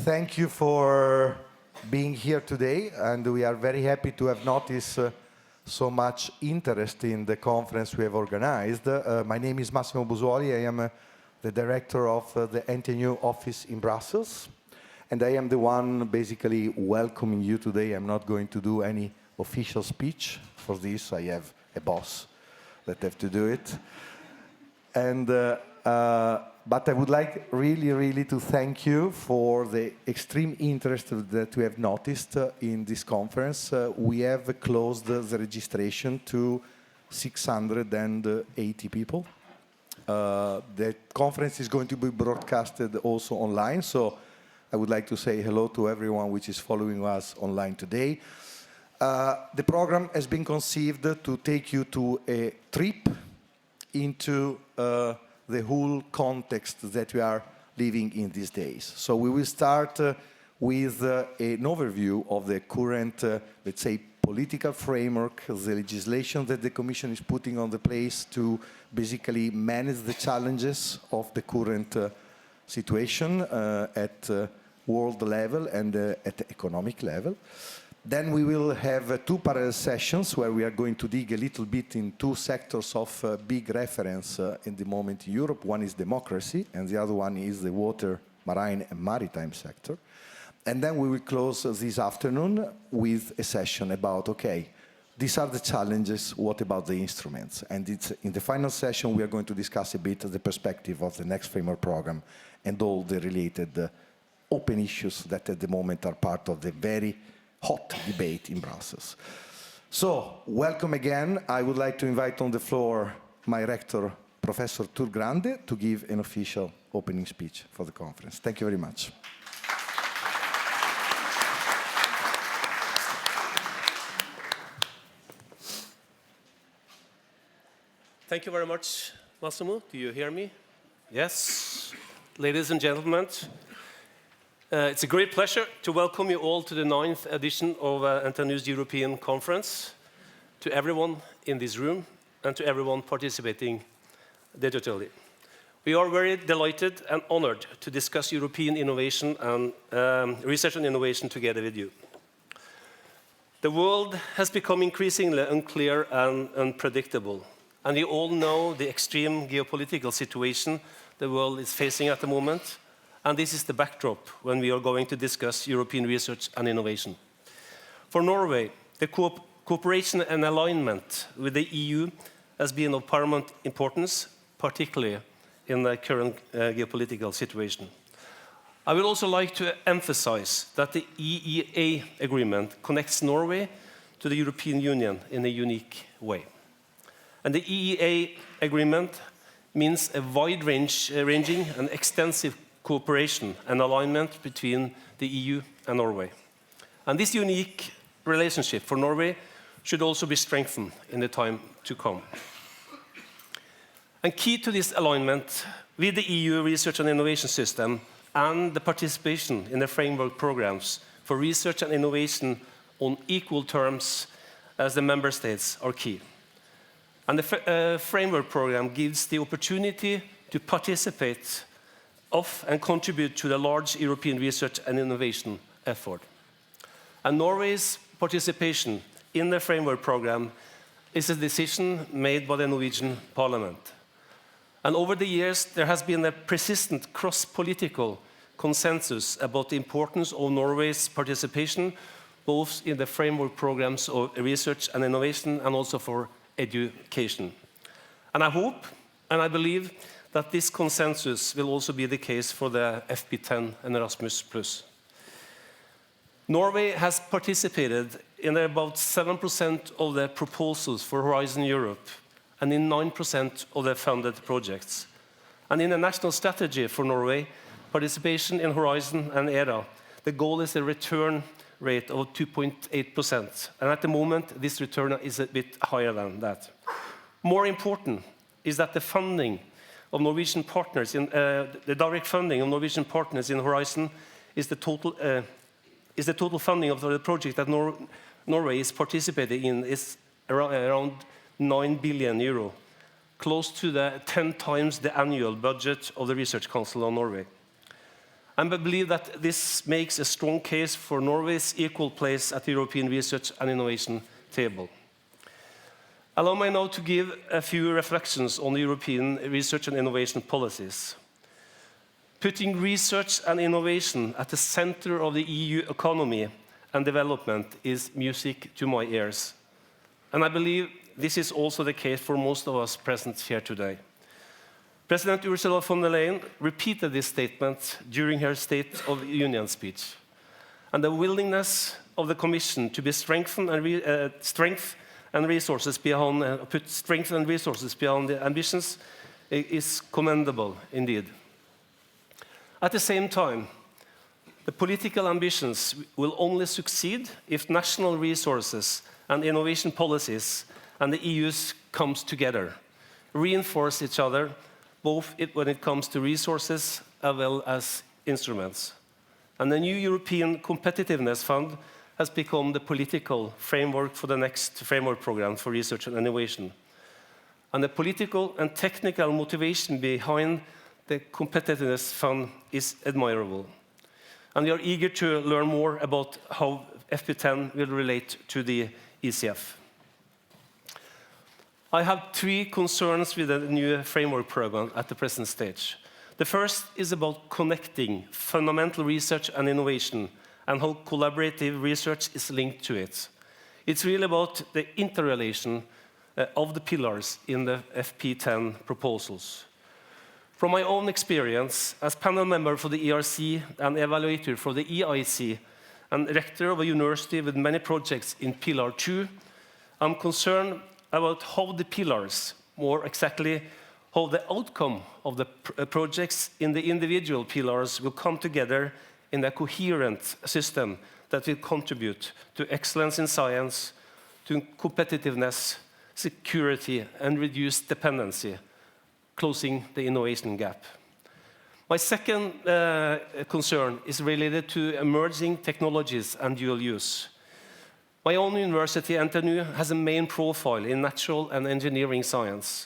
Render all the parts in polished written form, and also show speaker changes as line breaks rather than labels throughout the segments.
Thank you for being here today, and we are very happy to have noticed so much interest in the conference we have organized. My name is Massimo Busuoli. I am the director of the NTNU office in Brussels, and I am the one basically welcoming you today. I'm not going to do any official speech for this. I have a boss that have to do it. And but I would like really to thank you for the extreme interest that we have noticed in this conference. We have closed the registration to 680 people. The conference is going to be broadcasted also online, so I would like to say hello to everyone which is following us online today. The program has been conceived to take you to a trip into the whole context that we are living in these days. So we will start with an overview of the current, let's say, political framework, the legislation that the Commission is putting on the place to basically manage the challenges of the current situation at world level and at the economic level. Then we will have two parallel sessions where we are going to dig a little bit in two sectors of big reference in the moment in Europe. One is democracy, and the other one is the water, marine and maritime sector. And then we will close this afternoon with a session about, okay, these are the challenges, what about the instruments? And in the final session, we are going to discuss a bit the perspective of the next framework program and all the related open issues that at the moment are part of the very hot debate in Brussels. So, welcome again. I would like to invite on the floor my rector, Professor Grande, to give an official opening speech for the conference. Thank you very much.
Thank you very much, Massimo. Do you hear me? Yes. Ladies and gentlemen, it's a great pleasure to welcome you all to the 9th edition of NTNU's European Conference, to everyone in this room and to everyone participating digitally. We are very delighted and honored to discuss European innovation and research and innovation together with you. The world has become increasingly unclear and unpredictable, and we all know the extreme geopolitical situation the world is facing at the moment. And this is the backdrop when we are going to discuss European research and innovation. For Norway, the cooperation and alignment with the EU has been of paramount importance, particularly in the current geopolitical situation. I would also like to emphasize that the EEA agreement connects Norway to the European Union in a unique way. And the EEA agreement means a wide-ranging and extensive cooperation and alignment between the EU and Norway. And this unique relationship for Norway should also be strengthened in the time to come. And key to this alignment with the EU research and innovation system and the participation in the framework programs for research and innovation on equal terms as the member states are key. And the framework program gives the opportunity to participate of and contribute to the large European research and innovation effort. And Norway's participation in the framework program is a decision made by the Norwegian Parliament. And over the years, there has been a persistent cross-political consensus about the importance of Norway's participation, both in the framework programs of research and innovation and also for education. And I hope and I believe that this consensus will also be the case for the FP10 and Erasmus+. Norway has participated in about 7% of the proposals for Horizon Europe and in 9% of the funded projects. And in the national strategy for Norway, participation in Horizon and ERA, the goal is a return rate of 2.8%. And at the moment, this return is a bit higher than that. More important is that the funding of Norwegian partners in the direct funding of Norwegian partners in Horizon is the total funding of the project that Norway is participating in is around 9 billion euro, close to the 10 times the annual budget of the Research Council of Norway. And I believe that this makes a strong case for Norway's equal place at the European research and innovation table. Allow me now to give a few reflections on the European research and innovation policies. Putting research and innovation at the center of the EU economy and development is music to my ears. And I believe this is also the case for most of us present here today. President Ursula von der Leyen repeated this statement during her State of the Union speech. And the willingness of the Commission to be put strength and resources beyond the ambitions is commendable indeed. At the same time, the political ambitions will only succeed if national resources and innovation policies and the EU's comes together, reinforce each other, both when it comes to resources as well as instruments. And the new European Competitiveness Fund has become the political framework for the next framework program for research and innovation. And the political and technical motivation behind the Competitiveness Fund is admirable. And we are eager to learn more about how FP10 will relate to the ECF. I have three concerns with the new framework program at the present stage. The first is about connecting fundamental research and innovation and how collaborative research is linked to it. It's really about the interrelation of the pillars in the FP10 proposals. From my own experience as panel member for the ERC and evaluator for the EIC and rector of a university with many projects in Pillar 2, I'm concerned about how the pillars, more exactly how the outcome of the projects in the individual pillars will come together in a coherent system that will contribute to excellence in science, to competitiveness, security, and reduced dependency, closing the innovation gap. My second concern is related to emerging technologies and dual use. My own university, NTNU, has a main profile in natural and engineering science.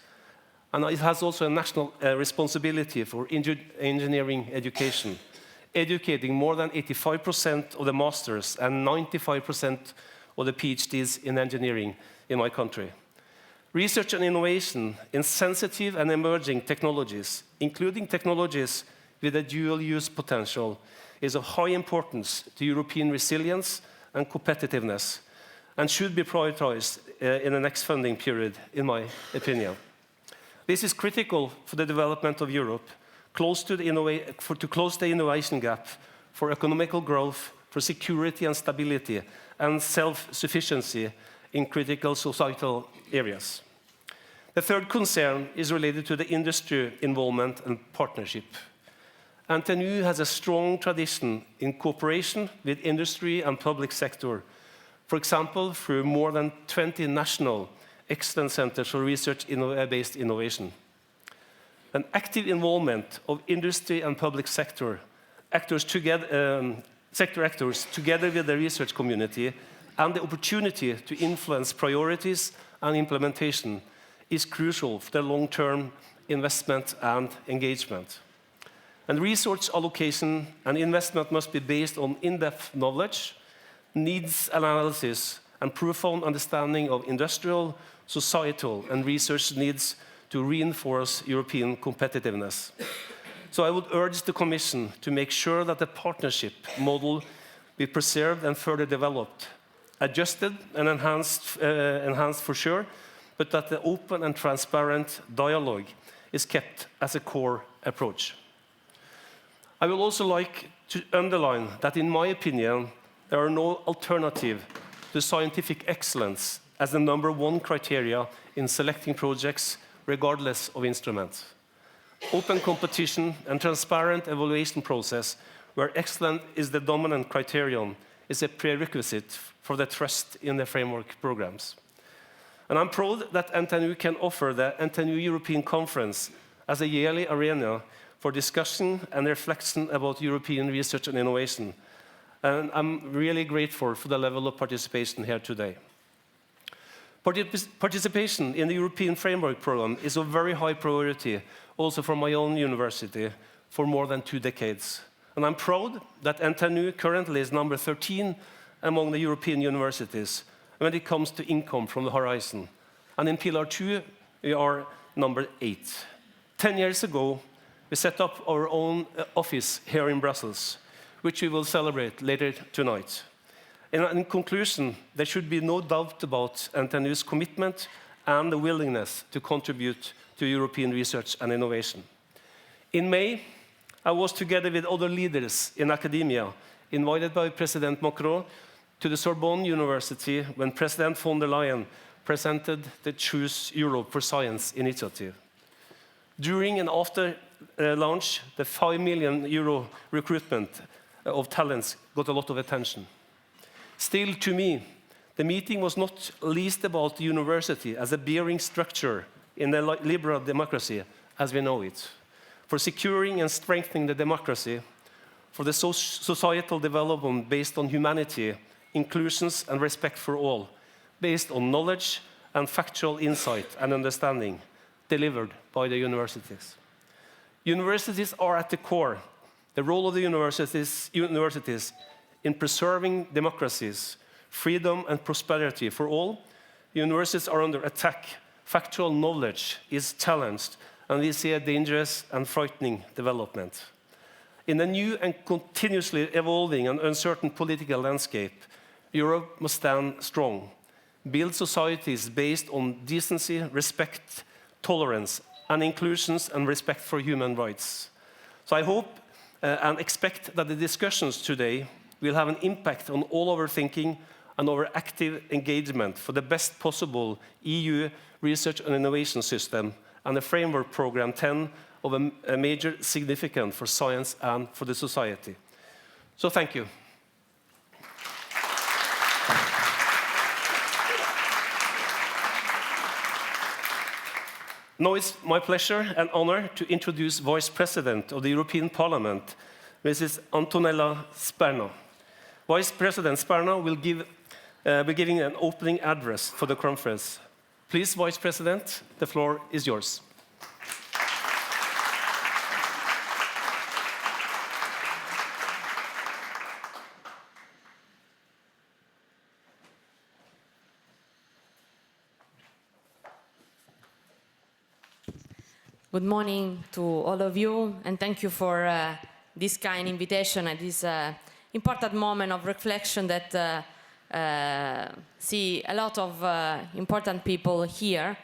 And it has also a national responsibility for engineering education, educating more than 85% of the masters and 95% of the PhDs in engineering in my country. Research and innovation in sensitive and emerging technologies, including technologies with a dual-use potential, is of high importance to European resilience and competitiveness, and should be prioritized in the next funding period, in my opinion. This is critical for the development of Europe, to close the innovation gap, for economical growth, for security and stability, and self-sufficiency in critical societal areas. The third concern is related to the industry involvement and partnership. NTNU has a strong tradition in cooperation with industry and public sector, for example, through more than 20 national excellence centers for research-based innovation. An active involvement of industry and public sector actors together with the research community and the opportunity to influence priorities and implementation is crucial for the long-term investment and engagement. And resource allocation and investment must be based on in-depth knowledge, needs analysis, and profound understanding of industrial, societal, and research needs to reinforce European competitiveness. So I would urge the Commission to make sure that the partnership model be preserved and further developed, adjusted and enhanced for sure, but that the open and transparent dialogue is kept as a core approach. I would also like to underline that, in my opinion, there are no alternative to scientific excellence as the #1 criteria in selecting projects, regardless of instruments. Open competition and transparent evaluation process, where excellence is the dominant criterion, is a prerequisite for the trust in the framework programs. And I'm proud that NTNU can offer the NTNU European Conference as a yearly arena for discussion and reflection about European research and innovation. And I'm really grateful for the level of participation here today. Participation in the European Framework Programme is of very high priority, also for my own university, for more than 2 decades. And I'm proud that NTNU currently is number 13 among the European universities when it comes to income from the horizon. And in Pillar 2, we are number 8. 10 years ago, we set up our own office here in Brussels, which we will celebrate later tonight. In conclusion, there should be no doubt about NTNU's commitment and the willingness to contribute to European research and innovation. In May, I was together with other leaders in academia, invited by President Macron to the Sorbonne University when President von der Leyen presented the Choose Europe for Science initiative. During and after launch, the €5 million recruitment of talents got a lot of attention. Still, to me, the meeting was not least about the university as a bearing structure in the liberal democracy as we know it, for securing and strengthening the democracy, for the societal development based on humanity, inclusions and respect for all, based on knowledge and factual insight and understanding delivered by the universities. Universities are at the core. The role of the universities in preserving democracies, freedom and prosperity for all. Universities are under attack. Factual knowledge is challenged, and we see a dangerous and frightening development. In a new and continuously evolving and uncertain political landscape, Europe must stand strong, build societies based on decency, respect, tolerance, and inclusions and respect for human rights. So I hope and expect that the discussions today will have an impact on all our thinking and our active engagement for the best possible EU research and innovation system and the framework program 10 of a major significance for science and for the society. So thank you. Now it's my pleasure and honor to introduce Vice President of the European Parliament, Mrs. Antonella Sperna. Vice President Sperna will be giving an opening address for the conference. Please, Vice President, the floor is yours.
Good morning to all of you, and thank you for this kind invitation at this important moment of reflection that see a lot of important people here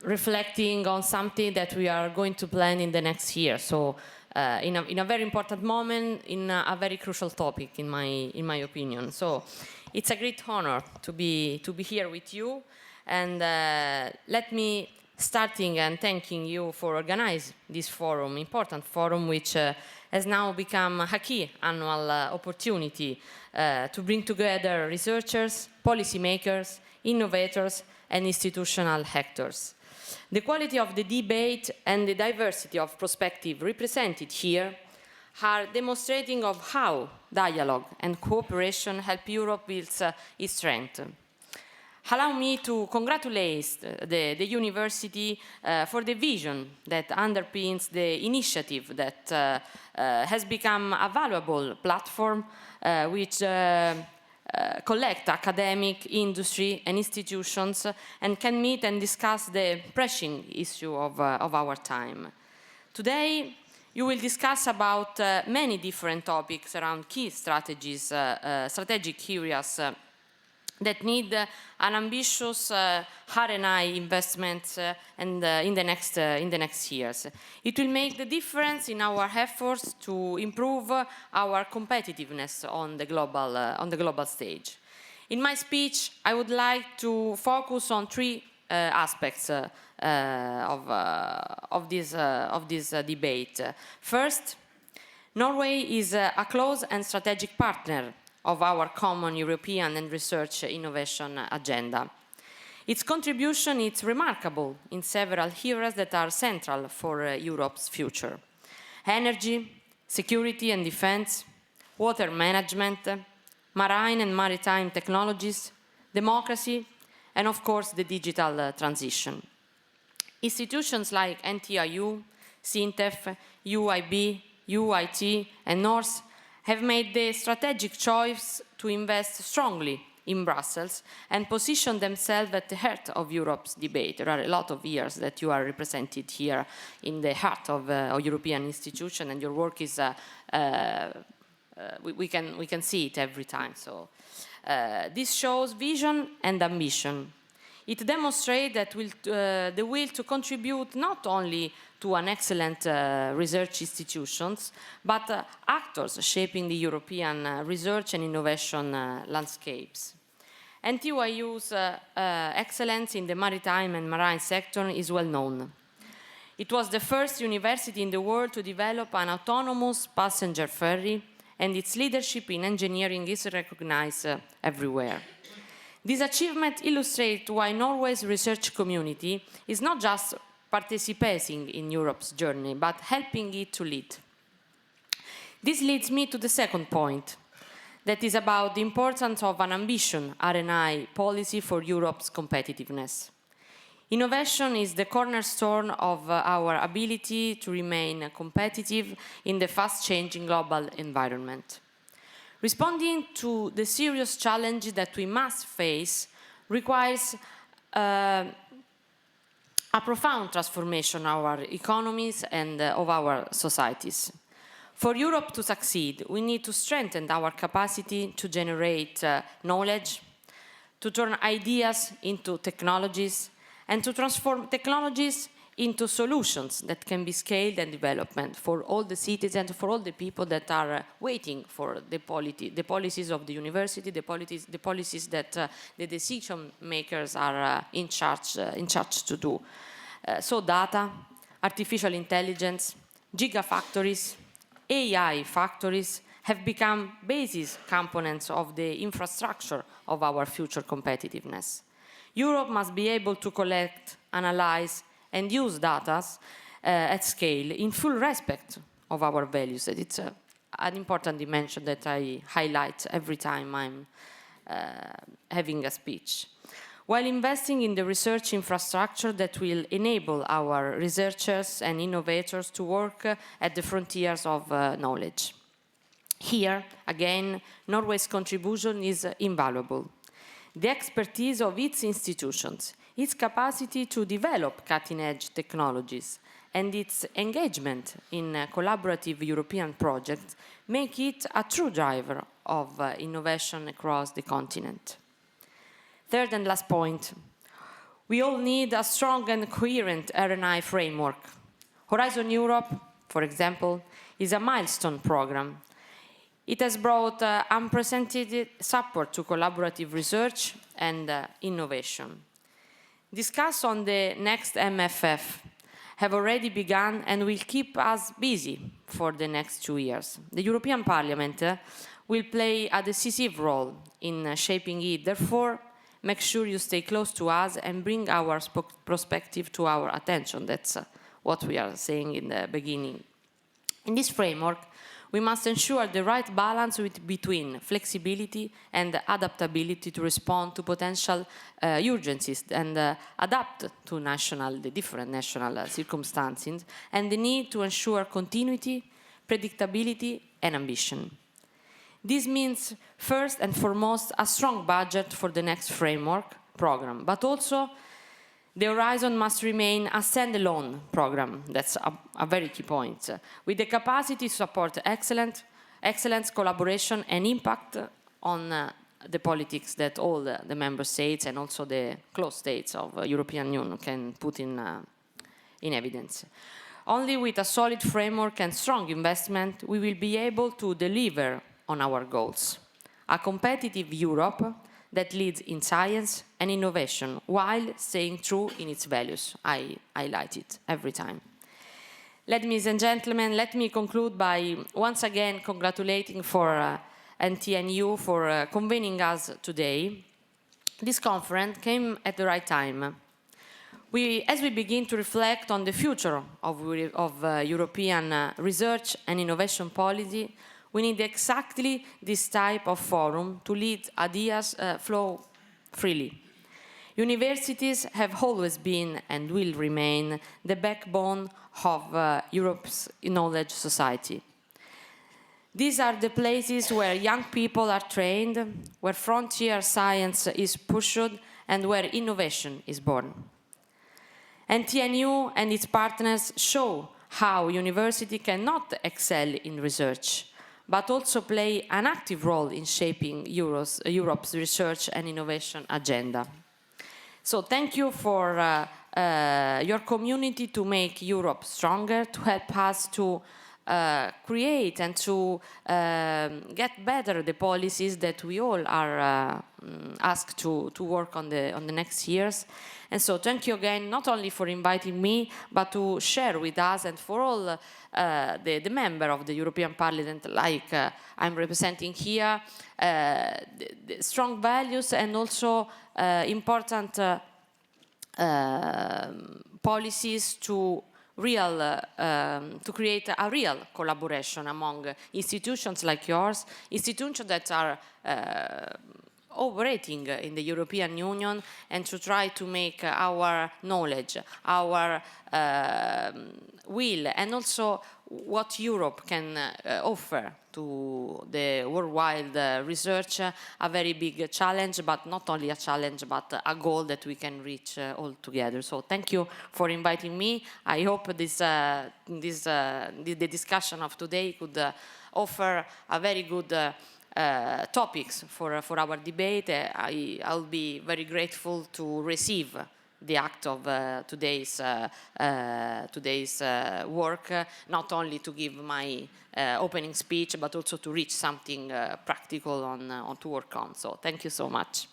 reflecting on something that we are going to plan in the next year. So in a very important moment, in a very crucial topic, in my opinion. So it's a great honor to be here with you, and let me starting and thanking you for organizing this forum, important forum, which has now become a key annual opportunity to bring together researchers, policymakers, innovators, and institutional actors. The quality of the debate and the diversity of perspective represented here are demonstrating of how dialogue and cooperation help Europe build its strength. Allow me to congratulate the university for the vision that underpins the initiative that has become a valuable platform which collect academic, industry, and institutions and can meet and discuss the pressing issue of our time. Today, you will discuss about many different topics around key strategies, strategic areas that need an ambitious R&I investment in the next years. It will make the difference in our efforts to improve our competitiveness on the global stage. In my speech, I would like to focus on three aspects of this debate. First, Norway is a close and strategic partner of our common European and research innovation agenda. Its contribution is remarkable in several areas that are central for Europe's future: energy, security and defense, water management, marine and maritime technologies, democracy, and of course the digital transition. Institutions like NTNU, SINTEF, UIB, UIT, and North have made the strategic choice to invest strongly in Brussels and position themselves at the heart of Europe's debate. There are a lot of years that you are represented here in the heart of European institution, and your work is, we can see it every time. So this shows vision and ambition. It demonstrates that the will to contribute not only to an excellent research institutions, but actors shaping the European research and innovation landscapes. NTNU's excellence in the maritime and marine sector is well known. It was the first university in the world to develop an autonomous passenger ferry, and its leadership in engineering is recognized everywhere. This achievement illustrates why Norway's research community is not just participating in Europe's journey, but helping it to lead. This leads me to the second point, that is about the importance of an ambitious R&I policy for Europe's competitiveness. Innovation is the cornerstone of our ability to remain competitive in the fast-changing global environment. Responding to the serious challenge that we must face requires a profound transformation of our economies and of our societies. For Europe to succeed, we need to strengthen our capacity to generate knowledge, to turn ideas into technologies, and to transform technologies into solutions that can be scaled and developed for all the citizens, for all the people that are waiting for the policies of the university, the policies that the decision makers are in charge to do. So data, artificial intelligence, gigafactories, AI factories have become basis components of the infrastructure of our future competitiveness. Europe must be able to collect, analyze, and use data at scale in full respect of our values. It's an important dimension that I highlight every time I'm having a speech. While investing in the research infrastructure that will enable our researchers and innovators to work at the frontiers of knowledge. Here, again, Norway's contribution is invaluable. The expertise of its institutions, its capacity to develop cutting-edge technologies, and its engagement in collaborative European projects make it a true driver of innovation across the continent. Third and last point, we all need a strong and coherent R&I framework. Horizon Europe, for example, is a milestone program. It has brought unprecedented support to collaborative research and innovation. Discussions on the next MFF have already begun and will keep us busy for the next 2 years. The European Parliament will play a decisive role in shaping it. Therefore, make sure you stay close to us and bring our perspective to our attention. That's what we are saying in the beginning. In this framework, we must ensure the right balance between flexibility and adaptability to respond to potential urgencies and adapt to the different national circumstances, and the need to ensure continuity, predictability, and ambition. This means, first and foremost, a strong budget for the next framework program, but also the Horizon must remain a standalone program. That's a very key point, with the capacity to support excellence, collaboration, and impact on the politics that all the member states and also the close states of the European Union can put in evidence. Only with a solid framework and strong investment, we will be able to deliver on our goals. A competitive Europe that leads in science and innovation while staying true in its values. I highlight it every time. Ladies and gentlemen, let me conclude by once again congratulating for NTNU for convening us today. This conference came at the right time. As we begin to reflect on the future of European research and innovation policy, we need exactly this type of forum to let ideas flow freely. Universities have always been and will remain the backbone of Europe's knowledge society. These are the places where young people are trained, where frontier science is pushed, and where innovation is born. NTNU and its partners show how university cannot excel in research, but also play an active role in shaping Europe's research and innovation agenda. So thank you for your community to make Europe stronger, to help us to create and to get better the policies that we all are asked to work on the next years. And so thank you again, not only for inviting me, but to share with us and for all the member of the European Parliament, like I'm representing here, the strong values and also important policies to create a real collaboration among institutions like yours, institutions that are operating in the European Union, and to try to make our knowledge, our will, and also what Europe can offer to the worldwide research, a very big challenge, but not only a challenge, but a goal that we can reach all together. So thank you for inviting me. I hope the discussion of today could offer a very good topics for our debate. I'll be very grateful to receive the act of today's work, not only to give my opening speech, but also to reach something practical on to work on. So thank you so much.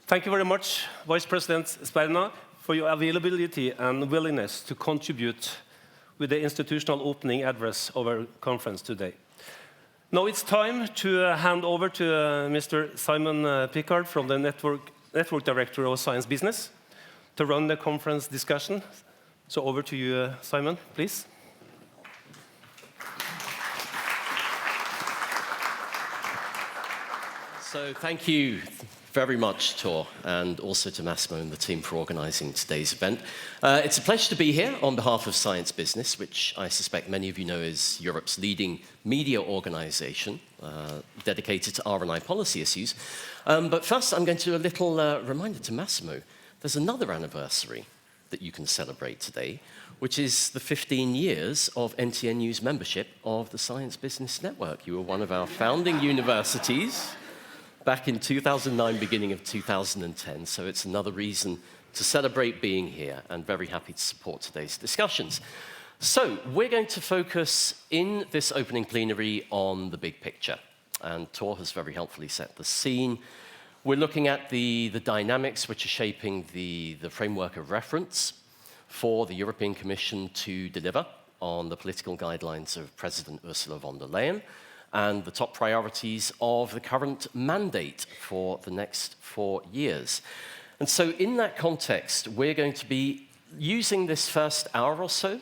Thank you very much, Vice President Sperna, for your availability and willingness to contribute with the institutional opening address of our conference today. Now it's time to hand over to Mr. Simon Pickard from the Network Director of Science Business to run the conference discussion. So over to you, Simon, please.
So thank you very much, Tor, and also to Massimo and the team for organising today's event. It's a pleasure to be here on behalf of Science Business, which I suspect many of you know is Europe's leading media organisation dedicated to R&I policy issues. But first, I'm going to do a little reminder to Massimo. There's another anniversary that you can celebrate today, which is the 15 years of NTNU's membership of the Science Business Network. You were one of our founding universities back in 2009, beginning of 2010, so it's another reason to celebrate being here, and very happy to support today's discussions. So we're going to focus in this opening plenary on the big picture, and Tor has very helpfully set the scene. We're looking at the dynamics which are shaping the framework of reference for the European Commission to deliver on the political guidelines of President Ursula von der Leyen, and the top priorities of the current mandate for the next 4 years. And so in that context, we're going to be using this first hour or so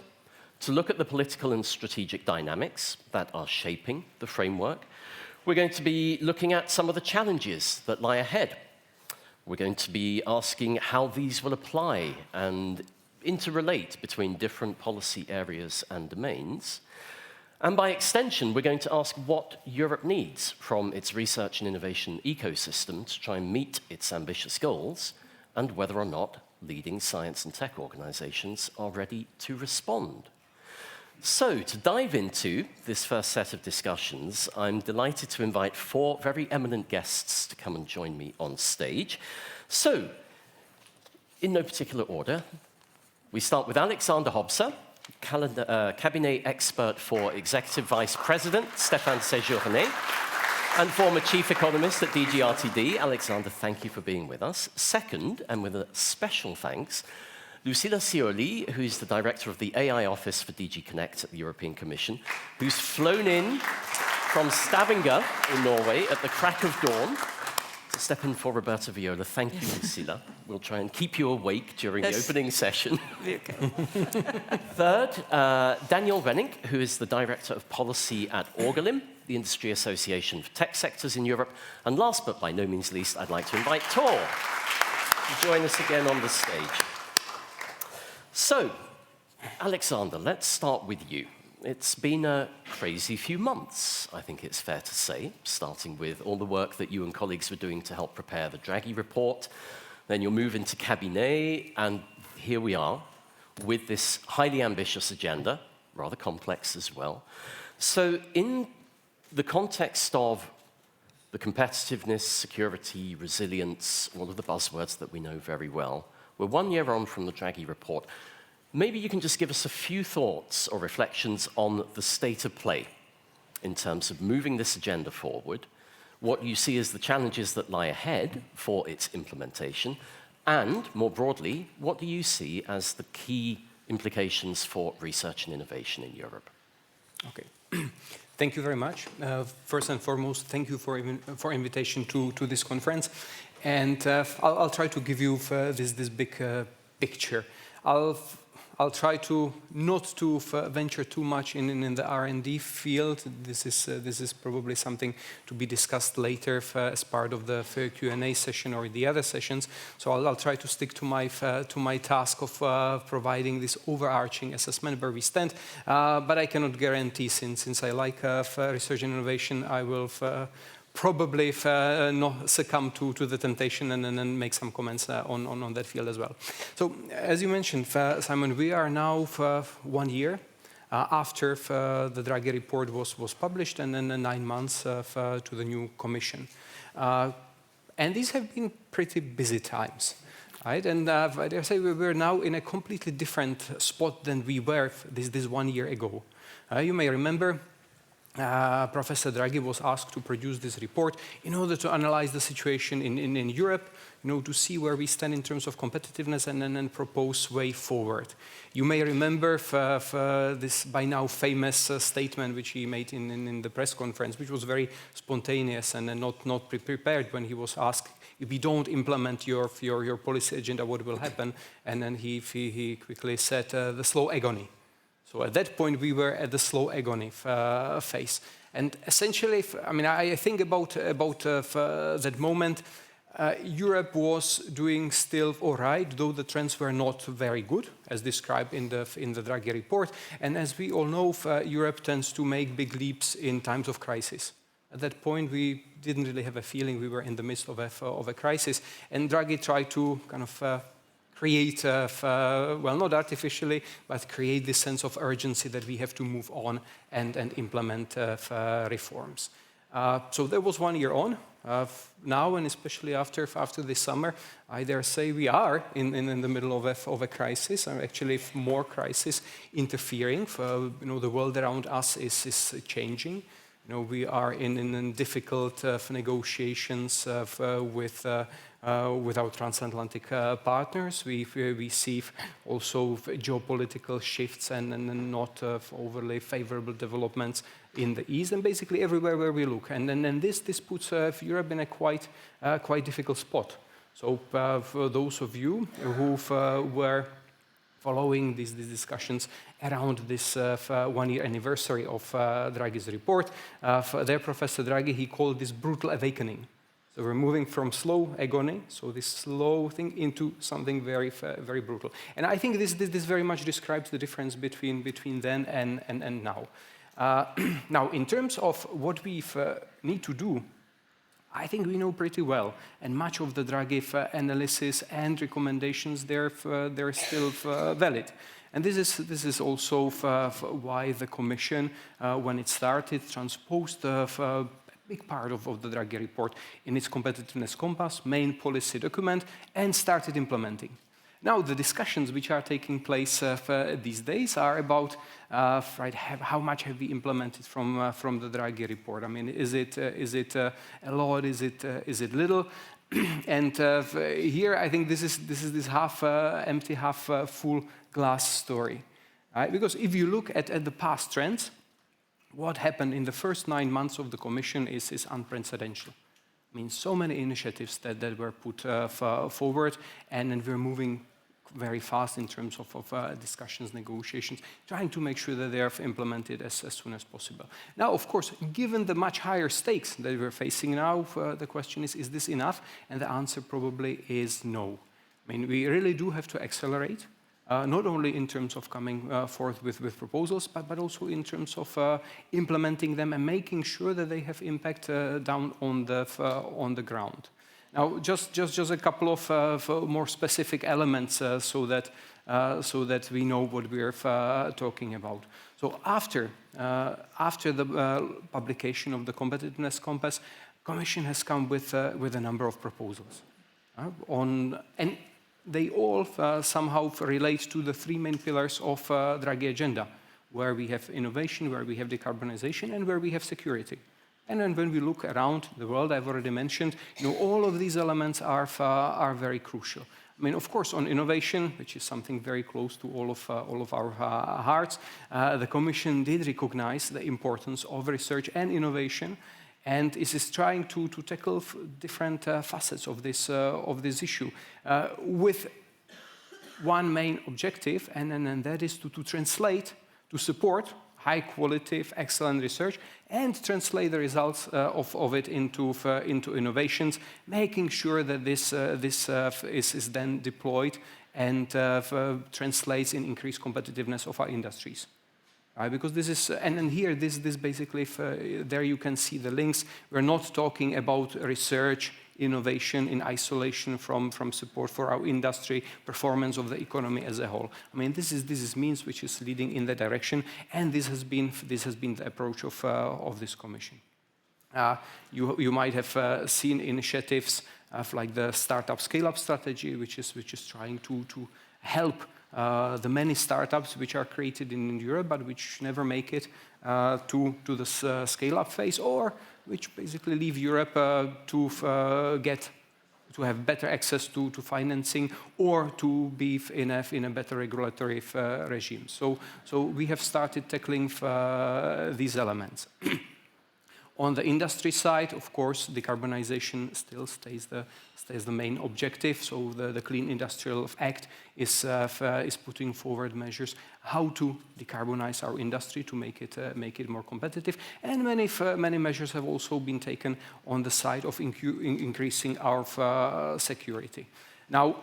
to look at the political and strategic dynamics that are shaping the framework. We're going to be looking at some of the challenges that lie ahead. We're going to be asking how these will apply and interrelate between different policy areas and domains. And by extension, we're going to ask what Europe needs from its research and innovation ecosystem to try and meet its ambitious goals, and whether or not leading science and tech organizations are ready to respond. So, to dive into this first set of discussions, I'm delighted to invite 4 very eminent guests to come and join me on stage. So, in no particular order, we start with Alexander Hobser, cabinet expert for Executive Vice President Stéphane Séjourné, and former Chief Economist at DG RTD. Alexander, thank you for being with us. Second, and with a special thanks, Lucilla Scioli, who's the Director of the AI Office for DG Connect at the European Commission, who's flown in from Stavanger in Norway at the crack of dawn step in for Roberta Viola. Thank you, Ursula. We'll try and keep you awake during the opening session. Third, Daniel Renning, who is the Director of Policy at Orgalim, the industry association for tech sectors in Europe. And last but by no means least, I'd like to invite Tor to join us again on the stage. So, Alexander, let's start with you. It's been a crazy few months, I think it's fair to say, starting with all the work that you and colleagues were doing to help prepare the Draghi Report. Then you'll move into Cabinet, and here we are with this highly ambitious agenda, rather complex as well. So in the context of the competitiveness, security, resilience, all of the buzzwords that we know very well, we're 1 year on from the Draghi Report. Maybe you can just give us a few thoughts or reflections on the state of play in terms of moving this agenda forward, what you see as the challenges that lie ahead for its implementation, and more broadly, what do you see as the key implications for research and innovation in Europe?
Okay. Thank you very much. First and foremost, thank you for invitation to this conference. And I'll try to give you this big picture. I'll try to not to venture too much in the R&D field. This is probably something to be discussed later as part of the Q&A session or the other sessions. So I'll try to stick to my task of providing this overarching assessment where we stand. But I cannot guarantee, since I like research and innovation, I will probably not succumb to the temptation and then make some comments on that field as well. So, as you mentioned, Simon, we are now 1 year after the Draghi Report was published, and then 9 months to the new Commission. And these have been pretty busy times. Right? And I dare say we're now in a completely different spot than we were this 1 year ago. You may remember Professor Draghi was asked to produce this report in order to analyze the situation in Europe, to see where we stand in terms of competitiveness and then propose way forward. You may remember this by now famous statement which he made in the press conference, which was very spontaneous and not prepared when he was asked, if we don't implement your policy agenda, what will happen? And then he quickly said, the slow agony. So at that point, we were at the slow agony phase. And essentially, I think about that moment, Europe was doing still all right, though the trends were not very good, as described in the Draghi Report. And as we all know, Europe tends to make big leaps in times of crisis. At that point, we didn't really have a feeling we were in the midst of a crisis. And Draghi tried to kind of create, well, not artificially, but create this sense of urgency that we have to move on and implement reforms. So that was 1 year on. Now, and especially after this summer, I dare say we are in the middle of a crisis, or actually more crisis interfering. The world around us is changing. We are in difficult negotiations with our transatlantic partners. We see also geopolitical shifts and not overly favorable developments in the East, and basically everywhere where we look. And then this puts Europe in a quite difficult spot. So for those of you who were following these discussions around this 1 year anniversary of Draghi's report, there Professor Draghi, he called this brutal awakening. So we're moving from slow agony, so this slow thing, into something very, very brutal. And I think this very much describes the difference between then and now. Now, in terms of what we need to do, I think we know pretty well, and much of the Draghi analysis and recommendations, they're still valid. And this is also why the Commission, when it started, transposed a big part of the Draghi Report in its Competitiveness Compass, main policy document, and started implementing. Now, the discussions which are taking place these days are about how much have we implemented from the Draghi Report. I mean, is it a lot? Is it little? And here, I think this is this half empty, half full glass story, right? Because if you look at the past trends, what happened in the first 9 months of the Commission is unprecedented. I mean, so many initiatives that were put forward, and then we're moving very fast in terms of discussions, negotiations, trying to make sure that they are implemented as soon as possible. Now, of course, given the much higher stakes that we're facing now, the question is this enough? And the answer probably is no. I mean, we really do have to accelerate, not only in terms of coming forth with proposals, but also in terms of implementing them and making sure that they have impact down on the ground. Now, just a couple of more specific elements so that we know what we're talking about. So after the publication of the Competitiveness Compass, Commission has come with a number of proposals and they all somehow relate to the three main pillars of Draghi agenda, where we have innovation, where we have decarbonization, and where we have security. And then when we look around the world, I've already mentioned, all of these elements are very crucial. I mean, of course, on innovation, which is something very close to all of our hearts, the Commission did recognize the importance of research and innovation, and is trying to tackle different facets of this issue with one main objective, and that is to translate, to support high-quality, excellent research, and translate the results of it into innovations, making sure that this is then deployed and translates in increased competitiveness of our industries. Because this is, and here, this basically, there you can see the links. We're not talking about research, innovation in isolation from support for our industry, performance of the economy as a whole. I mean, this is means which is leading in that direction, and this has been the approach of this Commission. You might have seen initiatives like the startup scale-up strategy, which is trying to help the many startups which are created in Europe, but which never make it to the scale-up phase, or which basically leave Europe to have better access to financing, or to be in a better regulatory regime. So we have started tackling these elements. On the industry side, of course, decarbonization still stays the main objective. So the Clean Industrial Act is putting forward measures how to decarbonize our industry to make it more competitive. And many measures have also been taken on the side of increasing our security. Now,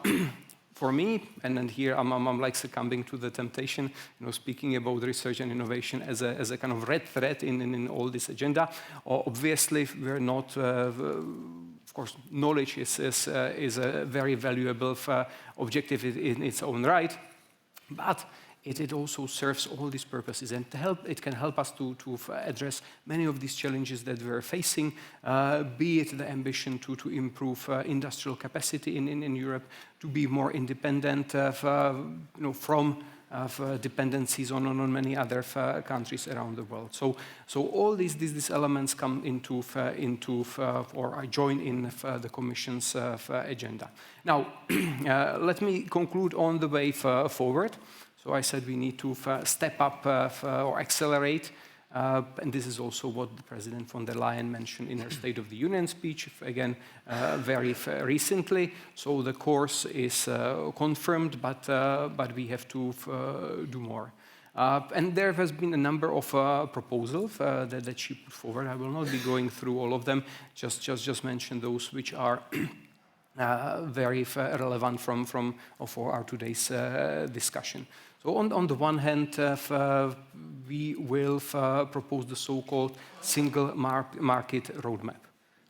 for me, and then here I'm like succumbing to the temptation, speaking about research and innovation as a kind of red thread in all this agenda. Obviously, we're not. Of course, knowledge is a very valuable objective in its own right, but it also serves all these purposes, and it can help us to address many of these challenges that we're facing, be it the ambition to improve industrial capacity in Europe, to be more independent from dependencies on many other countries around the world. So all these elements come into or join in the Commission's agenda. Now, let me conclude on the way forward. So I said we need to step up or accelerate, and this is also what President von der Leyen mentioned in her State of the Union speech, again, very recently. So the course is confirmed, but we have to do more. And there has been a number of proposals that she put forward. I will not be going through all of them, just mention those which are very relevant for our today's discussion. So on the one hand, we will propose the so-called single market roadmap.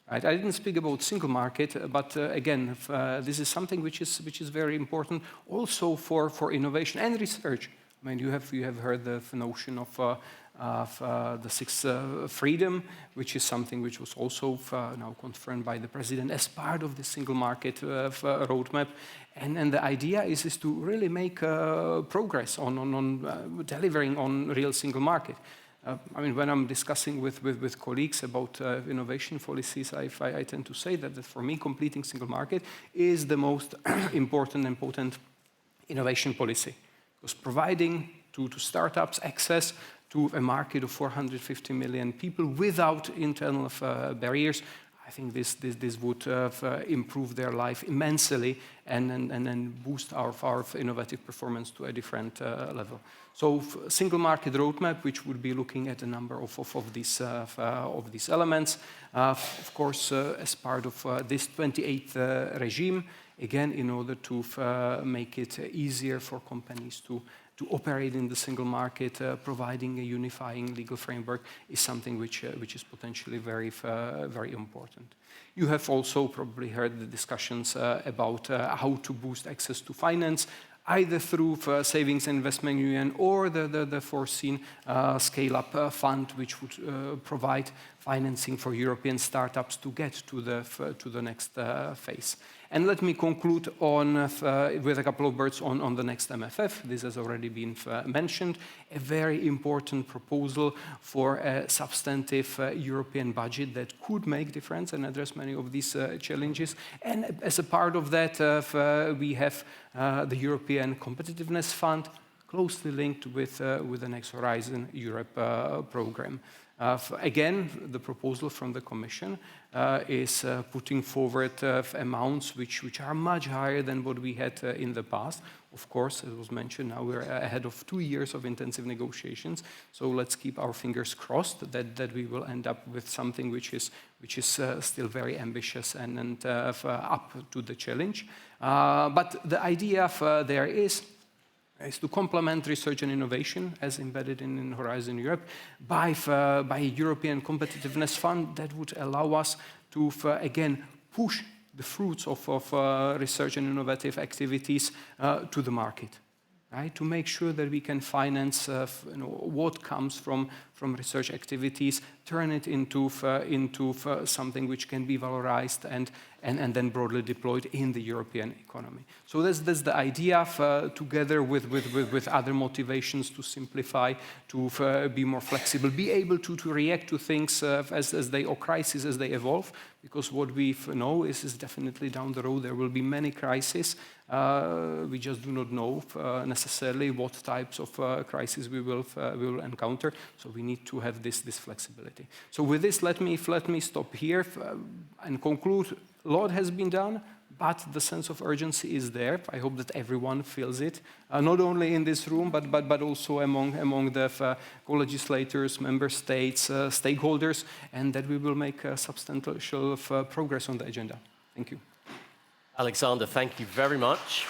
Right? I didn't speak about single market, but again, this is something which is very important also for innovation and research. I mean, you have heard the notion of the sixth freedom, which is something which was also now confirmed by the President as part of the single market roadmap. And the idea is to really make progress on delivering on real single market. I mean, when I'm discussing with colleagues about innovation policies, I tend to say that for me, completing single market is the most important and potent innovation policy. Because providing to startups access to a market of 450 million people without internal barriers, I think this would improve their life immensely and boost our innovative performance to a different level. So single market roadmap, which would be looking at a number of these elements. Of course, as part of this 28th regime, again, in order to make it easier for companies to operate in the single market, providing a unifying legal framework is something which is potentially very important. You have also probably heard the discussions about how to boost access to finance, either through Savings and Investment Union or the foreseen Scale-up Fund, which would provide financing for European startups to get to the next phase. And let me conclude with a couple of words on the next MFF. This has already been mentioned. A very important proposal for a substantive European budget that could make difference and address many of these challenges. And as a part of that, we have the European Competitiveness Fund, closely linked with the Next Horizon Europe program. Again, the proposal from the Commission is putting forward amounts which are much higher than what we had in the past. Of course, as was mentioned, now we're ahead of 2 years of intensive negotiations. So let's keep our fingers crossed that we will end up with something which is still very ambitious and up to the challenge. But the idea there is to complement research and innovation as embedded in Horizon Europe by a European Competitiveness Fund that would allow us to, again, push the fruits of research and innovative activities to the market, right? To make sure that we can finance what comes from research activities, turn it into something which can be valorized and then broadly deployed in the European economy. So that's the idea, together with other motivations to simplify, to be more flexible, be able to react to things or crises as they evolve, because what we know is definitely down the road there will be many crises. We just do not know necessarily what types of crises we will encounter. So we need to have this flexibility. So with this, let me stop here and conclude. A lot has been done, but the sense of urgency is there. I hope that everyone feels it, not only in this room, but also among the co-legislators, member states, stakeholders, and that we will make substantial progress on the agenda. Thank you.
Alexander, thank you very much.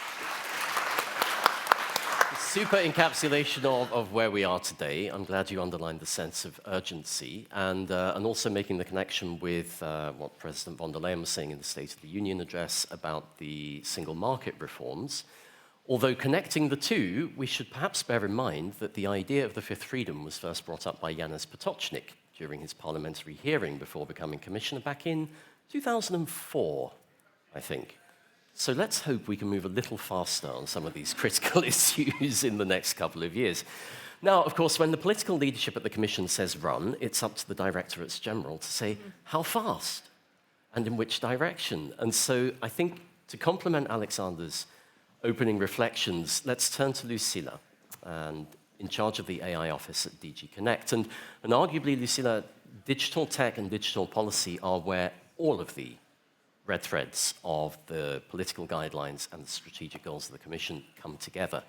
Super encapsulation of where we are today. I'm glad you underlined the sense of urgency and also making the connection with what President von der Leyen was saying in the State of the Union address about the single market reforms. Although connecting the two, we should perhaps bear in mind that the idea of the fifth freedom was first brought up by Janusz Potocznik during his parliamentary hearing before becoming commissioner back in 2004, I think. So let's hope we can move a little faster on some of these critical issues in the next couple of years. Now, of course, when the political leadership at the Commission says run, it's up to the Directorates General to say how fast and in which direction. And so I think to complement Alexander's opening reflections, let's turn to Lucila, and in charge of the AI office at DG Connect. And arguably, Lucila, digital tech and digital policy are where all of the red threads of the political guidelines and the strategic goals of the Commission come together.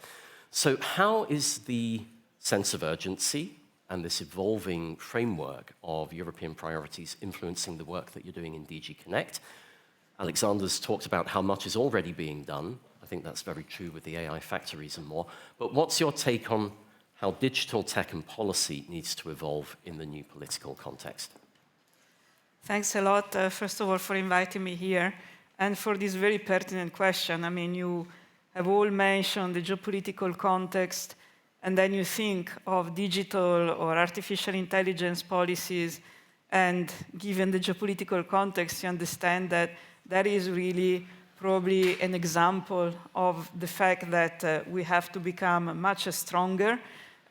So how is the sense of urgency and this evolving framework of European priorities influencing the work that you're doing in DG Connect? Alexander's talked about how much is already being done. I think that's very true with the AI factories and more. But what's your take on how digital tech and policy needs to evolve in the new political context?
Thanks a lot, first of all, for inviting me here and for this very pertinent question. I mean, you have all mentioned the geopolitical context, and then you think of digital or artificial intelligence policies, and given the geopolitical context, you understand that that is really probably an example of the fact that we have to become much stronger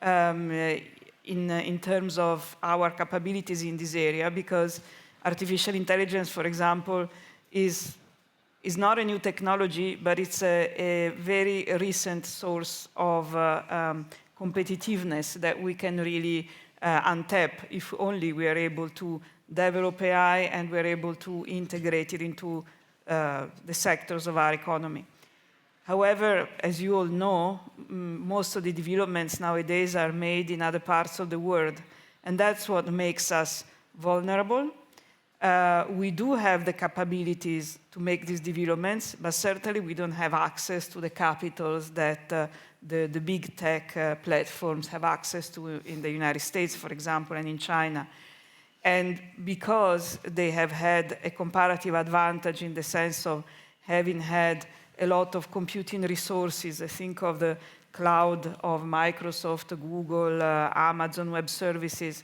in terms of our capabilities in this area, because artificial intelligence, for example, is not a new technology, but it's a very recent source of competitiveness that we can really untap if only we are able to develop AI, and we're able to integrate it into the sectors of our economy. However, as you all know, most of the developments nowadays are made in other parts of the world, and that's what makes us vulnerable. We do have the capabilities to make these developments, but certainly we don't have access to the capitals that the big tech platforms have access to in the United States, for example, and in China. And because they have had a comparative advantage in the sense of having had a lot of computing resources, I think of the cloud of Microsoft, Google, Amazon Web Services,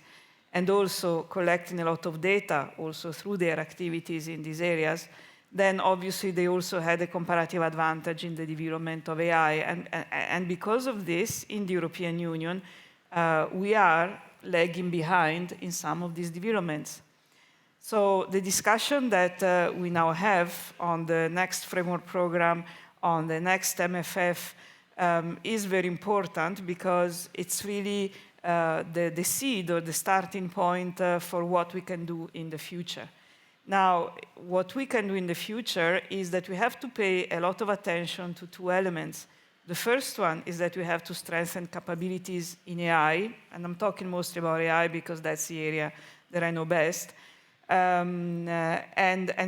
and also collecting a lot of data also through their activities in these areas, then obviously they also had a comparative advantage in the development of AI. And because of this, in the European Union, we are lagging behind in some of these developments. So the discussion that we now have on the next framework program, on the next MFF, is very important because it's really the seed or the starting point for what we can do in the future. Now, what we can do in the future is that we have to pay a lot of attention to two elements. The first one is that we have to strengthen capabilities in AI, and I'm talking mostly about AI because that's the area that I know best. And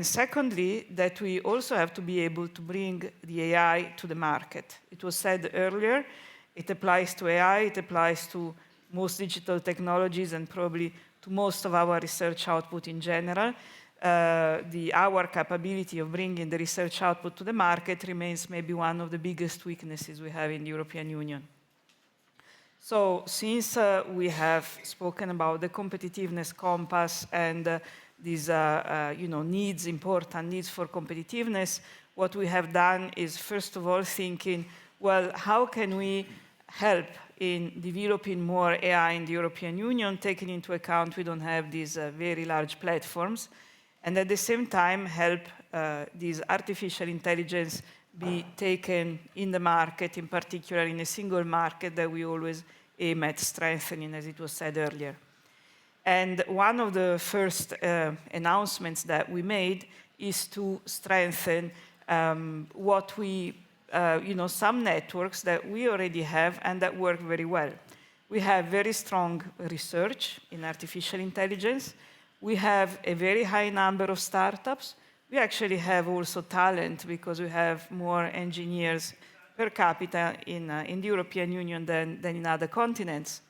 secondly, that we also have to be able to bring the AI to the market. It was said earlier, it applies to AI, it applies to most digital technologies and probably to most of our research output in general. Our capability of bringing the research output to the market remains maybe one of the biggest weaknesses we have in the European Union. So since we have spoken about the competitiveness compass and these important needs for competitiveness, what we have done is first of all thinking, well, how can we help in developing more AI in the European Union, taking into account we don't have these very large platforms, and at the same time help these artificial intelligence be taken in the market, in particular in a single market that we always aim at strengthening, as it was said earlier. And one of the first announcements that we made is to strengthen some networks that we already have and that work very well. We have very strong research in artificial intelligence. We have a very high number of startups. We actually have also talent because we have more engineers per capita in the European Union than in other continents.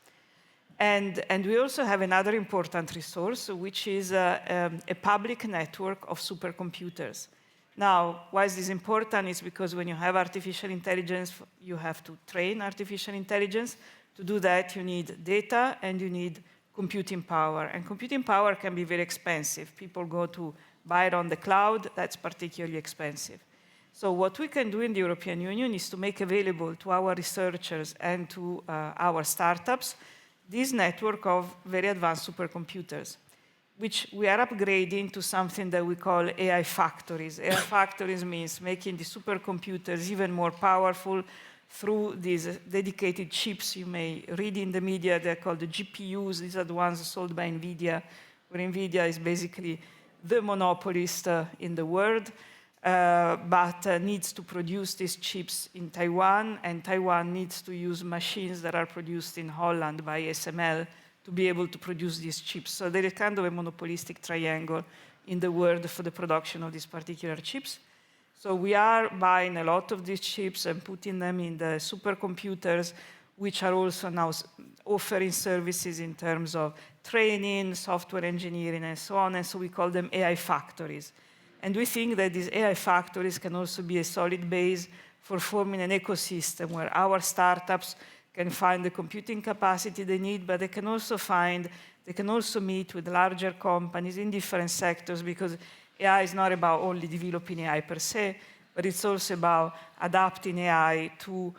And we also have another important resource, which is a public network of supercomputers. Now, why is this important? It's because when you have artificial intelligence, you have to train artificial intelligence. To do that, you need data and you need computing power. And computing power can be very expensive. People go to buy it on the cloud. That's particularly expensive. So what we can do in the European Union is to make available to our researchers and to our startups this network of very advanced supercomputers, which we are upgrading to something that we call AI factories. AI factories means making the supercomputers even more powerful through these dedicated chips you may read in the media. They're called the GPUs. These are the ones sold by NVIDIA, where NVIDIA is basically the monopolist in the world, but needs to produce these chips in Taiwan, and Taiwan needs to use machines that are produced in Holland by ASML to be able to produce these chips. So there is kind of a monopolistic triangle in the world for the production of these particular chips. So we are buying a lot of these chips and putting them in the supercomputers, which are also now offering services in terms of training, software engineering, and so on. And so we call them AI factories. And we think that these AI factories can also be a solid base for forming an ecosystem where our startups can find the computing capacity they need, but they can also meet with larger companies in different sectors, because AI is not about only developing AI per se, but it's also about adapting AI to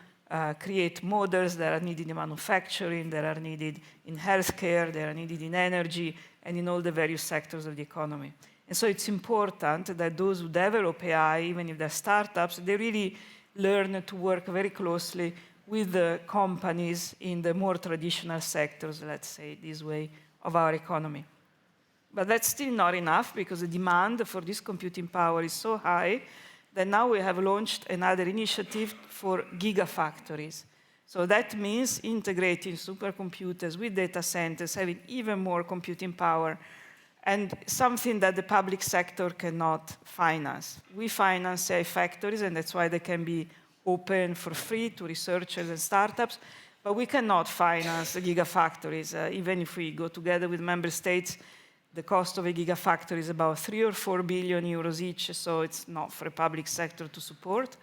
create models that are needed in manufacturing, that are needed in healthcare, that are needed in energy, and in all the various sectors of the economy. And so it's important that those who develop AI, even if they're startups, they really learn to work very closely with the companies in the more traditional sectors, let's say this way, of our economy. But that's still not enough because the demand for this computing power is so high that now we have launched another initiative for gigafactories. So that means integrating supercomputers with data centers, having even more computing power, and something that the public sector cannot finance. We finance AI factories, and that's why they can be open for free to researchers and startups, but we cannot finance gigafactories. Even if we go together with member states, the cost of a gigafactory is about 3 or 4 billion euros each, so it's not for a public sector to support.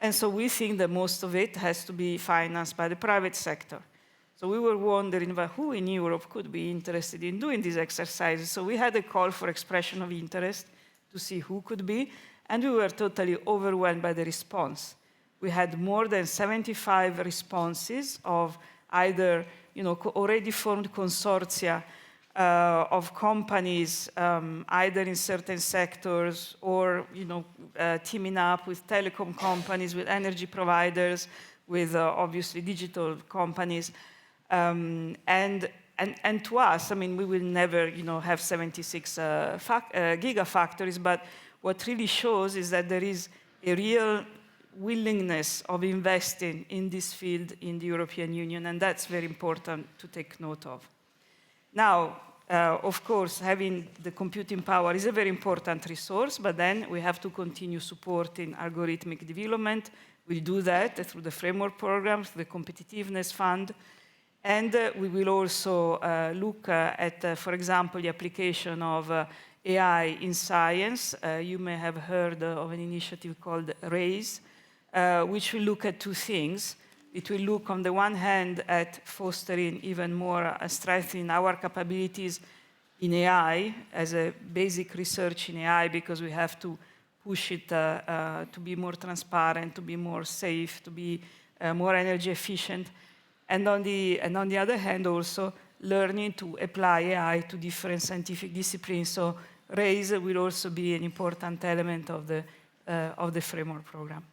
And so we think that most of it has to be financed by the private sector. So we were wondering about who in Europe could be interested in doing these exercises. So we had a call for expression of interest to see who could be, and we were totally overwhelmed by the response. We had more than 75 responses of either already formed consortia of companies, either in certain sectors or teaming up with telecom companies, with energy providers, with obviously digital companies. And to us, I mean, we will never have 76 gigafactories, but what really shows is that there is a real willingness of investing in this field in the European Union, and that's very important to take note of. Now, of course, having the computing power is a very important resource, but then we have to continue supporting algorithmic development. We'll do that through the framework programs, the Competitiveness Fund, and we will also look at, for example, the application of AI in science. You may have heard of an initiative called RAISE, which will look at two things. It will look, on the one hand, at fostering even more, strengthening our capabilities in AI as a basic research in AI, because we have to push it to be more transparent, to be more safe, to be more energy efficient. And on the other hand, also learning to apply AI to different scientific disciplines. So RAISE will also be an important element of the framework program.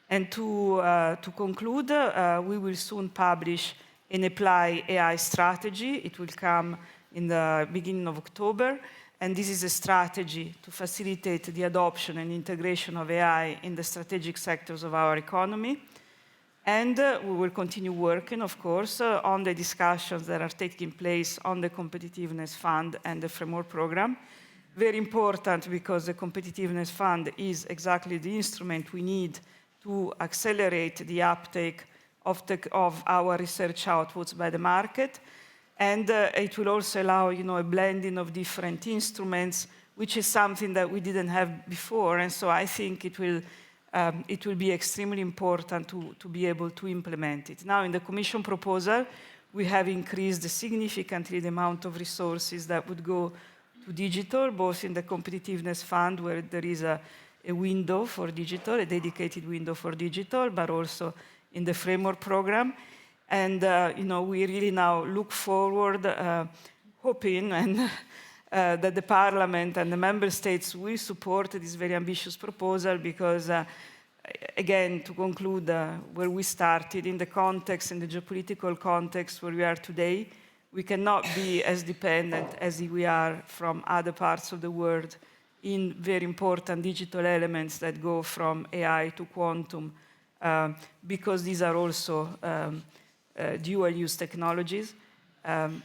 And to conclude, we will soon publish an Apply AI strategy. It will come in the beginning of October. And this is a strategy to facilitate the adoption and integration of AI in the strategic sectors of our economy. And we will continue working, of course, on the discussions that are taking place on the Competitiveness Fund and the framework program. Very important, because the Competitiveness Fund is exactly the instrument we need to accelerate the uptake of our research outputs by the market. And it will also allow a blending of different instruments, which is something that we didn't have before. And so I think it will be extremely important to be able to implement it. Now, in the Commission proposal, we have increased significantly the amount of resources that would go to digital, both in the Competitiveness Fund, where there is a window for digital, a dedicated window for digital, but also in the framework program. And we really now look forward, hoping that the Parliament and the Member States will support this very ambitious proposal, because, again, to conclude where we started, in the context, in the geopolitical context where we are today, we cannot be as dependent as we are from other parts of the world in very important digital elements that go from AI to quantum, because these are also dual-use technologies.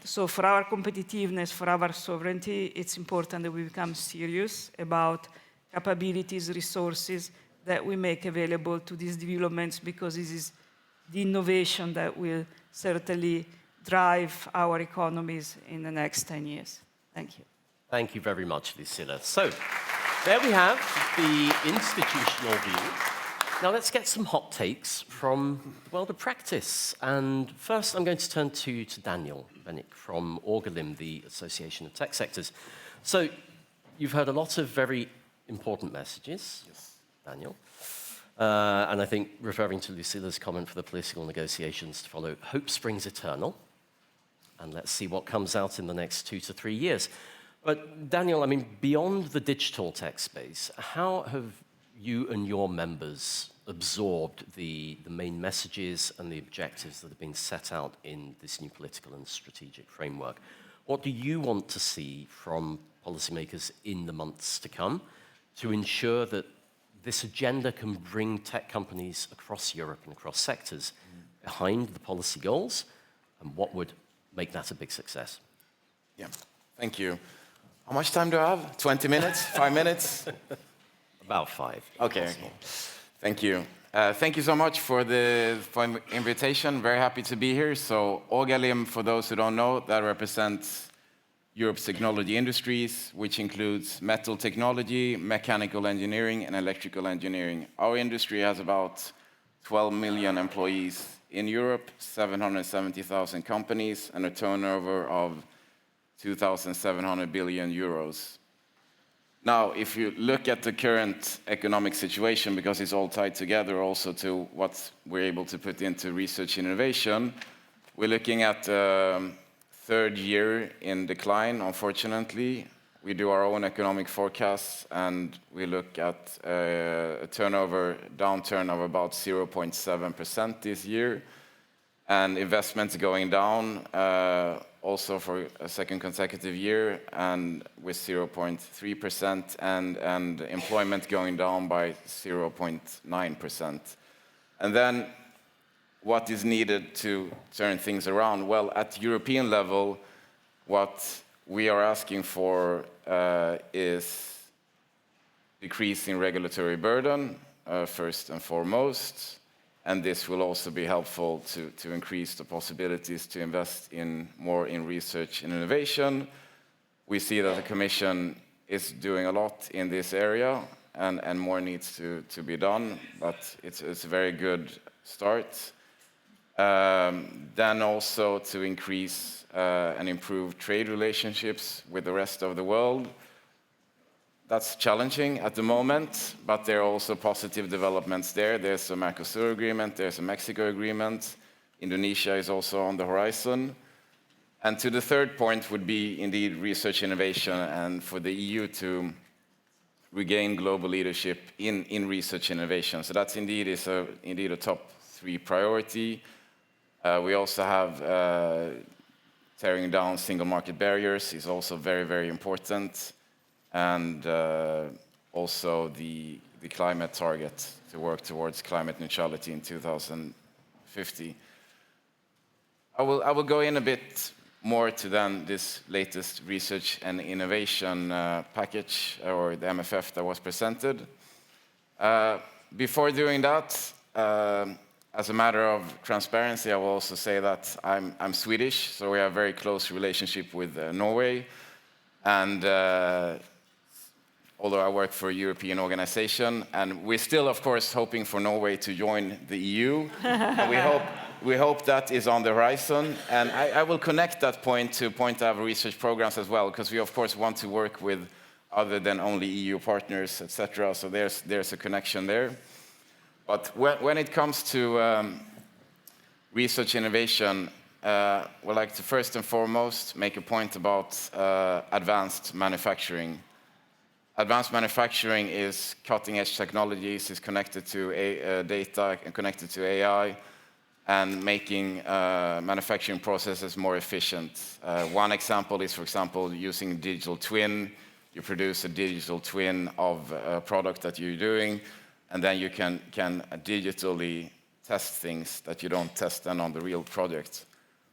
So for our competitiveness, for our sovereignty, it's important that we become serious about capabilities, resources that we make available to these developments, because this is the innovation that will certainly drive our economies in the next 10 years. Thank you.
Thank you very much, Lucilla. So there we have the institutional view. Now let's get some hot takes from the world of practice. And first, I'm going to turn to Daniel Bennick from Orgalim, the Association of Tech Sectors. So you've heard a lot of very important messages, yes, Daniel. And I think, referring to Lucilla's comment for the political negotiations to follow, hope springs eternal. And let's see what comes out in the next 2 to 3 years. But Daniel, I mean, beyond the digital tech space, how have you and your members absorbed the main messages and the objectives that have been set out in this new political and strategic framework? What do you want to see from policymakers in the months to come to ensure that this agenda can bring tech companies across Europe and across sectors behind the policy goals, and what would make that a big success?
Yeah, thank you. How much time do I have? 20 minutes? 5 minutes?
About 5.
Okay. Thank you. Thank you so much for the invitation. Very happy to be here. So Ogalim, for those who don't know, that represents Europe's technology industries, which includes metal technology, mechanical engineering, and electrical engineering. Our industry has about 12 million employees in Europe, 770,000 companies, and a turnover of 2,700 billion euros. Now, if you look at the current economic situation, because it's all tied together also to what we're able to put into research and innovation, we're looking at third year in decline, unfortunately. We do our own economic forecasts, and we look at a turnover downturn of about 0.7% this year, and investments going down also for a second consecutive year, and with 0.3%, and employment going down by 0.9%. And then what is needed to turn things around? Well, at European level, what we are asking for is decreasing regulatory burden, first and foremost, and this will also be helpful to increase the possibilities to invest more in research and innovation. We see that the Commission is doing a lot in this area, and more needs to be done, but it's a very good start. Then also to increase and improve trade relationships with the rest of the world. That's challenging at the moment, but there are also positive developments there. There's a Mercosur agreement, there's a Mexico agreement. Indonesia is also on the horizon. And to the third point would be indeed research innovation, and for the EU to regain global leadership in research innovation. So that's indeed a top 3 priority. We also have tearing down single market barriers is also very, very important. And also the climate target to work towards climate neutrality in 2050. I will go in a bit more to then this latest research and innovation package, or the MFF that was presented. Before doing that, as a matter of transparency, I will also say that I'm Swedish, so we have a very close relationship with Norway. And although I work for a European organization, and we're still, of course, hoping for Norway to join the EU. And we hope that is on the horizon. And I will connect that point to point of research programs as well, because we, of course, want to work with other than only EU partners, etc. So there's a connection there. But when it comes to research innovation, we'd like to first and foremost make a point about advanced manufacturing. Advanced manufacturing is cutting-edge technologies, is connected to data and connected to AI, and making manufacturing processes more efficient. One example is, for example, using digital twin. You produce a digital twin of a product that you're doing, and then you can digitally test things that you don't test then on the real project.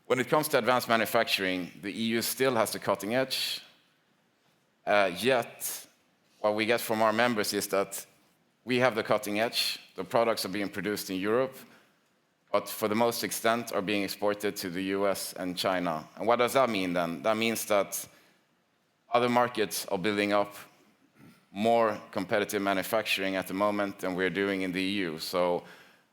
When it comes to advanced manufacturing, the EU still has the cutting edge, yet what we get from our members is that we have the cutting edge, the products are being produced in Europe, but for the most extent are being exported to the US and China. And what does that mean then? That means that other markets are building up more competitive manufacturing at the moment than we're doing in the EU. So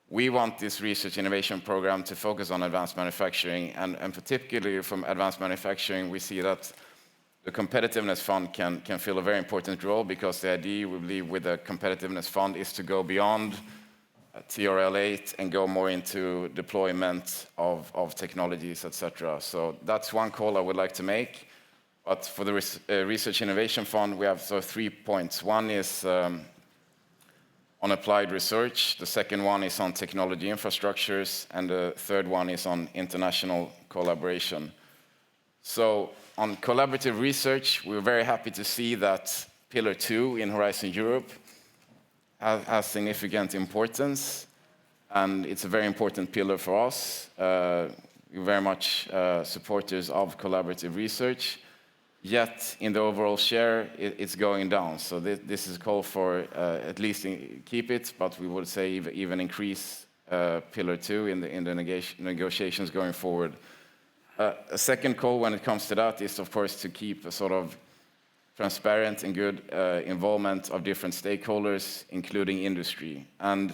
we want this research innovation program to focus on advanced manufacturing, and particularly from advanced manufacturing, we see that the Competitiveness Fund can fill a very important role, because the idea, we believe, with the Competitiveness Fund is to go beyond TRL8 and go more into deployment of technologies, etc. So that's one call I would like to make. But for the Research Innovation Fund, we have 3 points. One is on applied research, the second one is on technology infrastructures, and the third one is on international collaboration. So on collaborative research, we're very happy to see that Pillar 2 in Horizon Europe has significant importance, and it's a very important pillar for us. We're very much supporters of collaborative research, yet in the overall share, it's going down. So this is a call for at least keep it, but we would say even increase Pillar 2 in the negotiations going forward. A second call when it comes to that is, of course, to keep a sort of transparent and good involvement of different stakeholders, including industry. And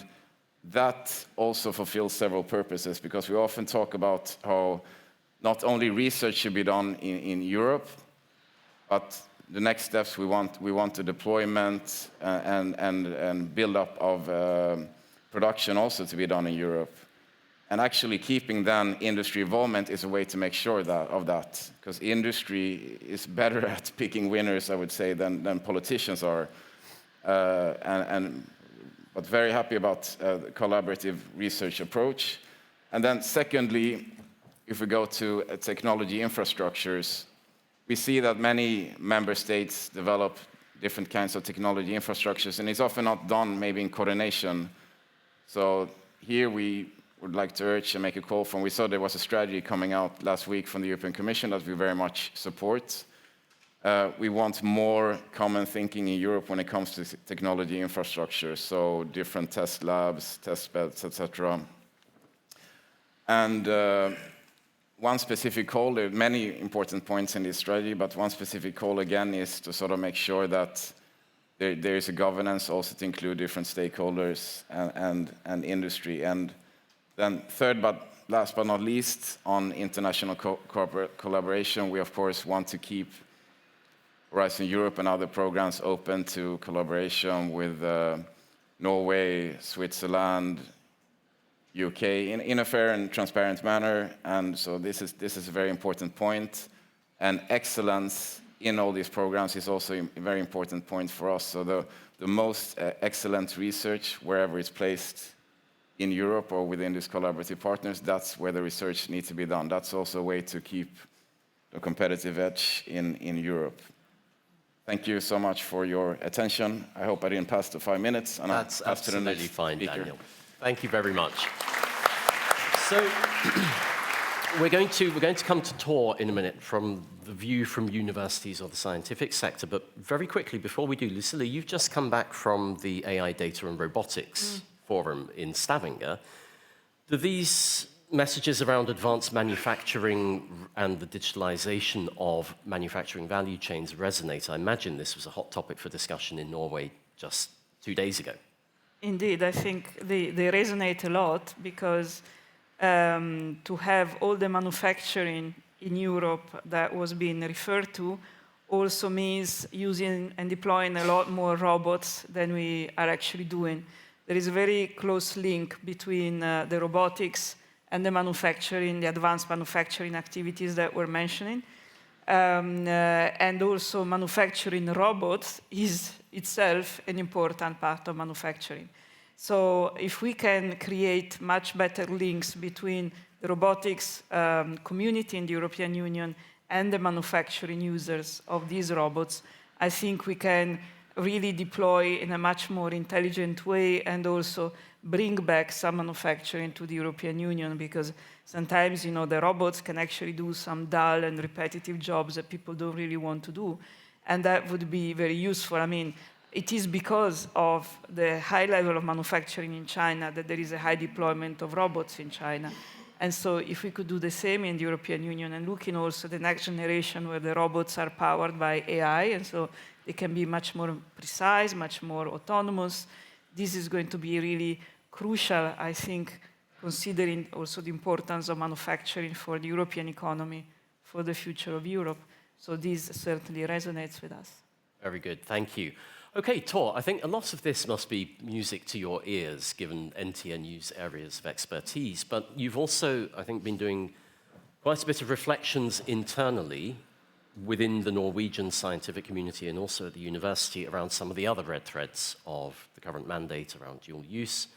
that also fulfills several purposes, because we often talk about how not only research should be done in Europe, but the next steps we want the deployment and build up of production also to be done in Europe. And actually keeping then industry involvement is a way to make sure of that, because industry is better at picking winners, I would say, than politicians are. But very happy about the collaborative research approach. And then secondly, if we go to technology infrastructures, we see that many member states develop different kinds of technology infrastructures, and it's often not done maybe in coordination. So here we would like to urge and make a call from, we saw there was a strategy coming out last week from the European Commission that we very much support. We want more common thinking in Europe when it comes to technology infrastructure, so different test labs, test beds, etc. And one specific call, there are many important points in this strategy, but one specific call again is to sort of make sure that there is a governance also to include different stakeholders and industry. And then third, but last but not least, on international collaboration, we of course want to keep Horizon Europe and other programs open to collaboration with Norway, Switzerland, UK in a fair and transparent manner. And so this is a very important point. And excellence in all these programs is also a very important point for us. So the most excellent research, wherever it's placed in Europe or within these collaborative partners, that's where the research needs to be done. That's also a way to keep the competitive edge in Europe. Thank you so much for your attention. I hope I didn't pass the 5 minutes. And
That's absolutely fine,
speaker.
Daniel. Thank you very much. So we're going to come to Tor in a minute from the view from universities or the scientific sector. But very quickly, before we do, Lucilla, you've just come back from the AI Data and Robotics Forum in Stavanger. Do these messages around advanced manufacturing and the digitalization of manufacturing value chains resonate? I imagine this was a hot topic for discussion in Norway just 2 days ago.
Indeed, I think they resonate a lot, because to have all the manufacturing in Europe that was being referred to also means using and deploying a lot more robots than we are actually doing. There is a very close link between the robotics and the manufacturing, the advanced manufacturing activities that we're mentioning. And also manufacturing robots is itself an important part of manufacturing. So if we can create much better links between the robotics community in the European Union and the manufacturing users of these robots, I think we can really deploy in a much more intelligent way and also bring back some manufacturing to the European Union, because sometimes, the robots can actually do some dull and repetitive jobs that people don't really want to do, and that would be very useful. I mean, it is because of the high level of manufacturing in China that there is a high deployment of robots in China. And so if we could do the same in the European Union and looking also the next generation where the robots are powered by AI, and so they can be much more precise, much more autonomous, this is going to be really crucial, I think, considering also the importance of manufacturing for the European economy, for the future of Europe. So this certainly resonates with us.
Very good, thank you. Okay, Tor, I think a lot of this must be music to your ears, given NTNU's areas of expertise, but you've also, I think, been doing quite a bit of reflections internally within the Norwegian scientific community and also at the university around some of the other red threads of the current mandate around dual use,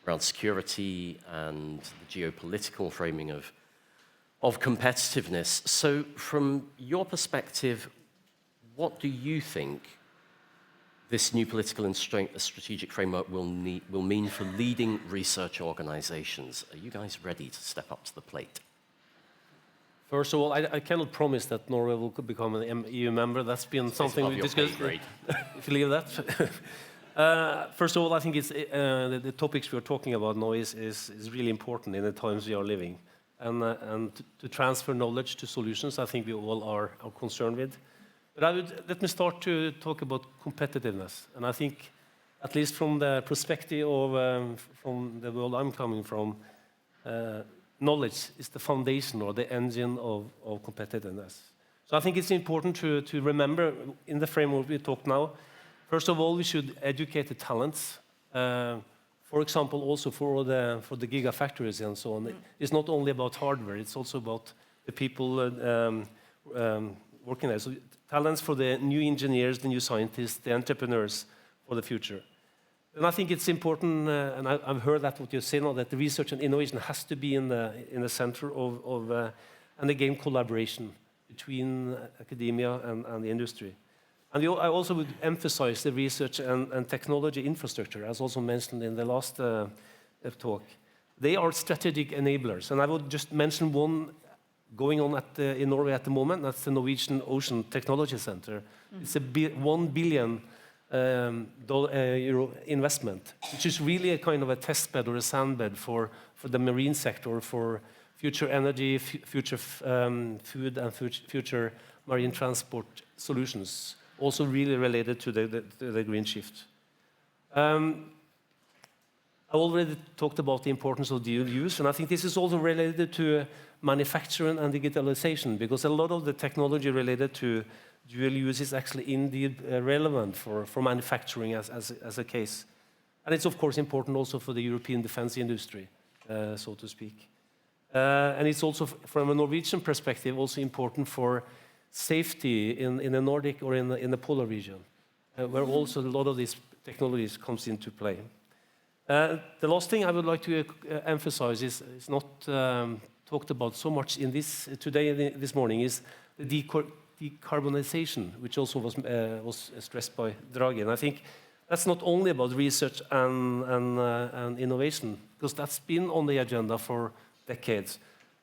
around security and the geopolitical framing of of competitiveness. So from your perspective, what do you think this new political and strategic framework will mean for leading research organizations? Are you guys ready to step up to the plate?
First of all, I cannot promise that Norway will become an EU member. That's been something we discussed. If you leave that. First of all, I think it's, the topics we're talking about now is really important in the times we are living. And to transfer knowledge to solutions, I think we all are concerned with. But let me start to talk about competitiveness. And I think, at least from the perspective of from the world I'm coming from, knowledge is the foundation or the engine of competitiveness. So I think it's important to remember in the framework we talk now, first of all, we should educate the talents. For example, also for the gigafactories and so on. It's not only about hardware, it's also about the people working there. So talents for the new engineers, the new scientists, the entrepreneurs for the future. And I think it's important, and I've heard that what you say now, that the research and innovation has to be in the center of and again, collaboration between academia and the industry. And I also would emphasize the research and technology infrastructure, as also mentioned in the last talk. They are strategic enablers. And I would just mention one going on in Norway at the moment. That's the Norwegian Ocean Technology Center. It's a $1 billion euro investment, which is really a kind of a test bed or a sandbed for the marine sector, for future energy, future food, and future marine transport solutions. Also really related to the green shift. I already talked about the importance of dual use, and I think this is also related to manufacturing and digitalization, because a lot of the technology related to dual use is actually indeed relevant for manufacturing as a case. And it's of course important also for the European defense industry, so to speak. And it's also, from a Norwegian perspective, also important for safety in the Nordic or in the polar region, where also a lot of these technologies comes into play. The last thing I would like to emphasize is not talked about so much in this morning, is the decarbonisation, which also was stressed by Draghi. And I think that's not only about research and innovation, because that's been on the agenda for decades.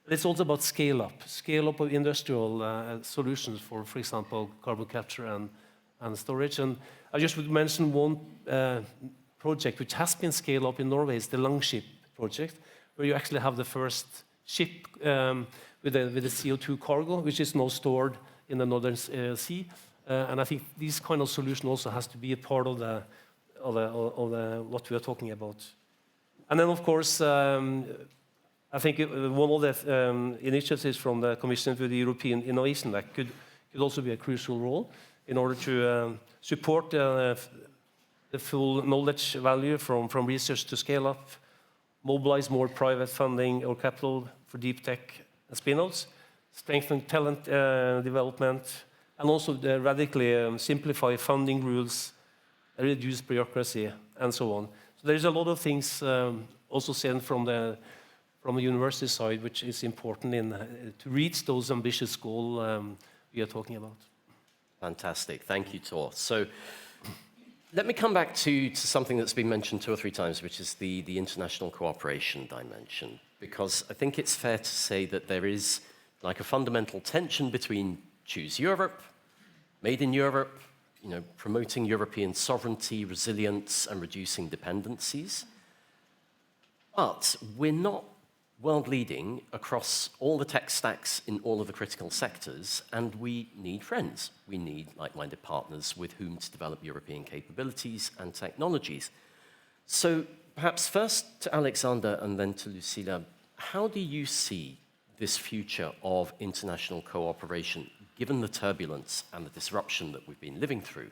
It's also about scale up of industrial solutions for example, carbon capture and storage. And I just would mention one project which has been scaled up in Norway, is the Longship project, where you actually have the first ship with a CO2 cargo, which is now stored in the Northern Sea. And I think this kind of solution also has to be a part of what we are talking about. And then, of course, I think one of the initiatives from the Commission for the European Innovation that could also be a crucial role in order to support the full knowledge value from research to scale up, mobilize more private funding or capital for deep tech and spin-offs, strengthen talent development, and also radically simplify funding rules, reduce bureaucracy, and so on. So there's a lot of things also said from the university side, which is important to reach those ambitious goals we are talking about.
Fantastic. Thank you, Tor. So let me come back to something that's been mentioned 2 or 3 times, which is the international cooperation dimension, because I think it's fair to say that there is like a fundamental tension between choose Europe, made in Europe, promoting European sovereignty, resilience, and reducing dependencies. But we're not world leading across all the tech stacks in all of the critical sectors, and we need friends. We need like-minded partners with whom to develop European capabilities and technologies. So perhaps first to Alexander and then to Lucila, how do you see this future of international cooperation, given the turbulence and the disruption that we've been living through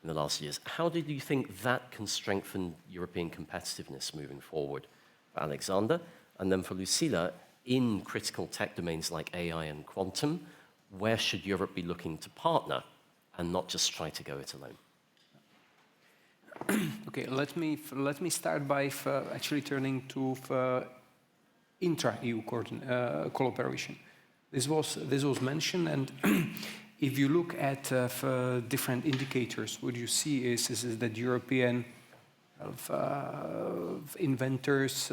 in the last years? How do you think that can strengthen European competitiveness moving forward? For Alexander, and then for Lucila, in critical tech domains like AI and quantum, where should Europe be looking to partner and not just try to go it alone?
Okay, let me start by actually turning to intra-EU collaboration. This was mentioned, and if you look at different indicators, what you see is that European inventors,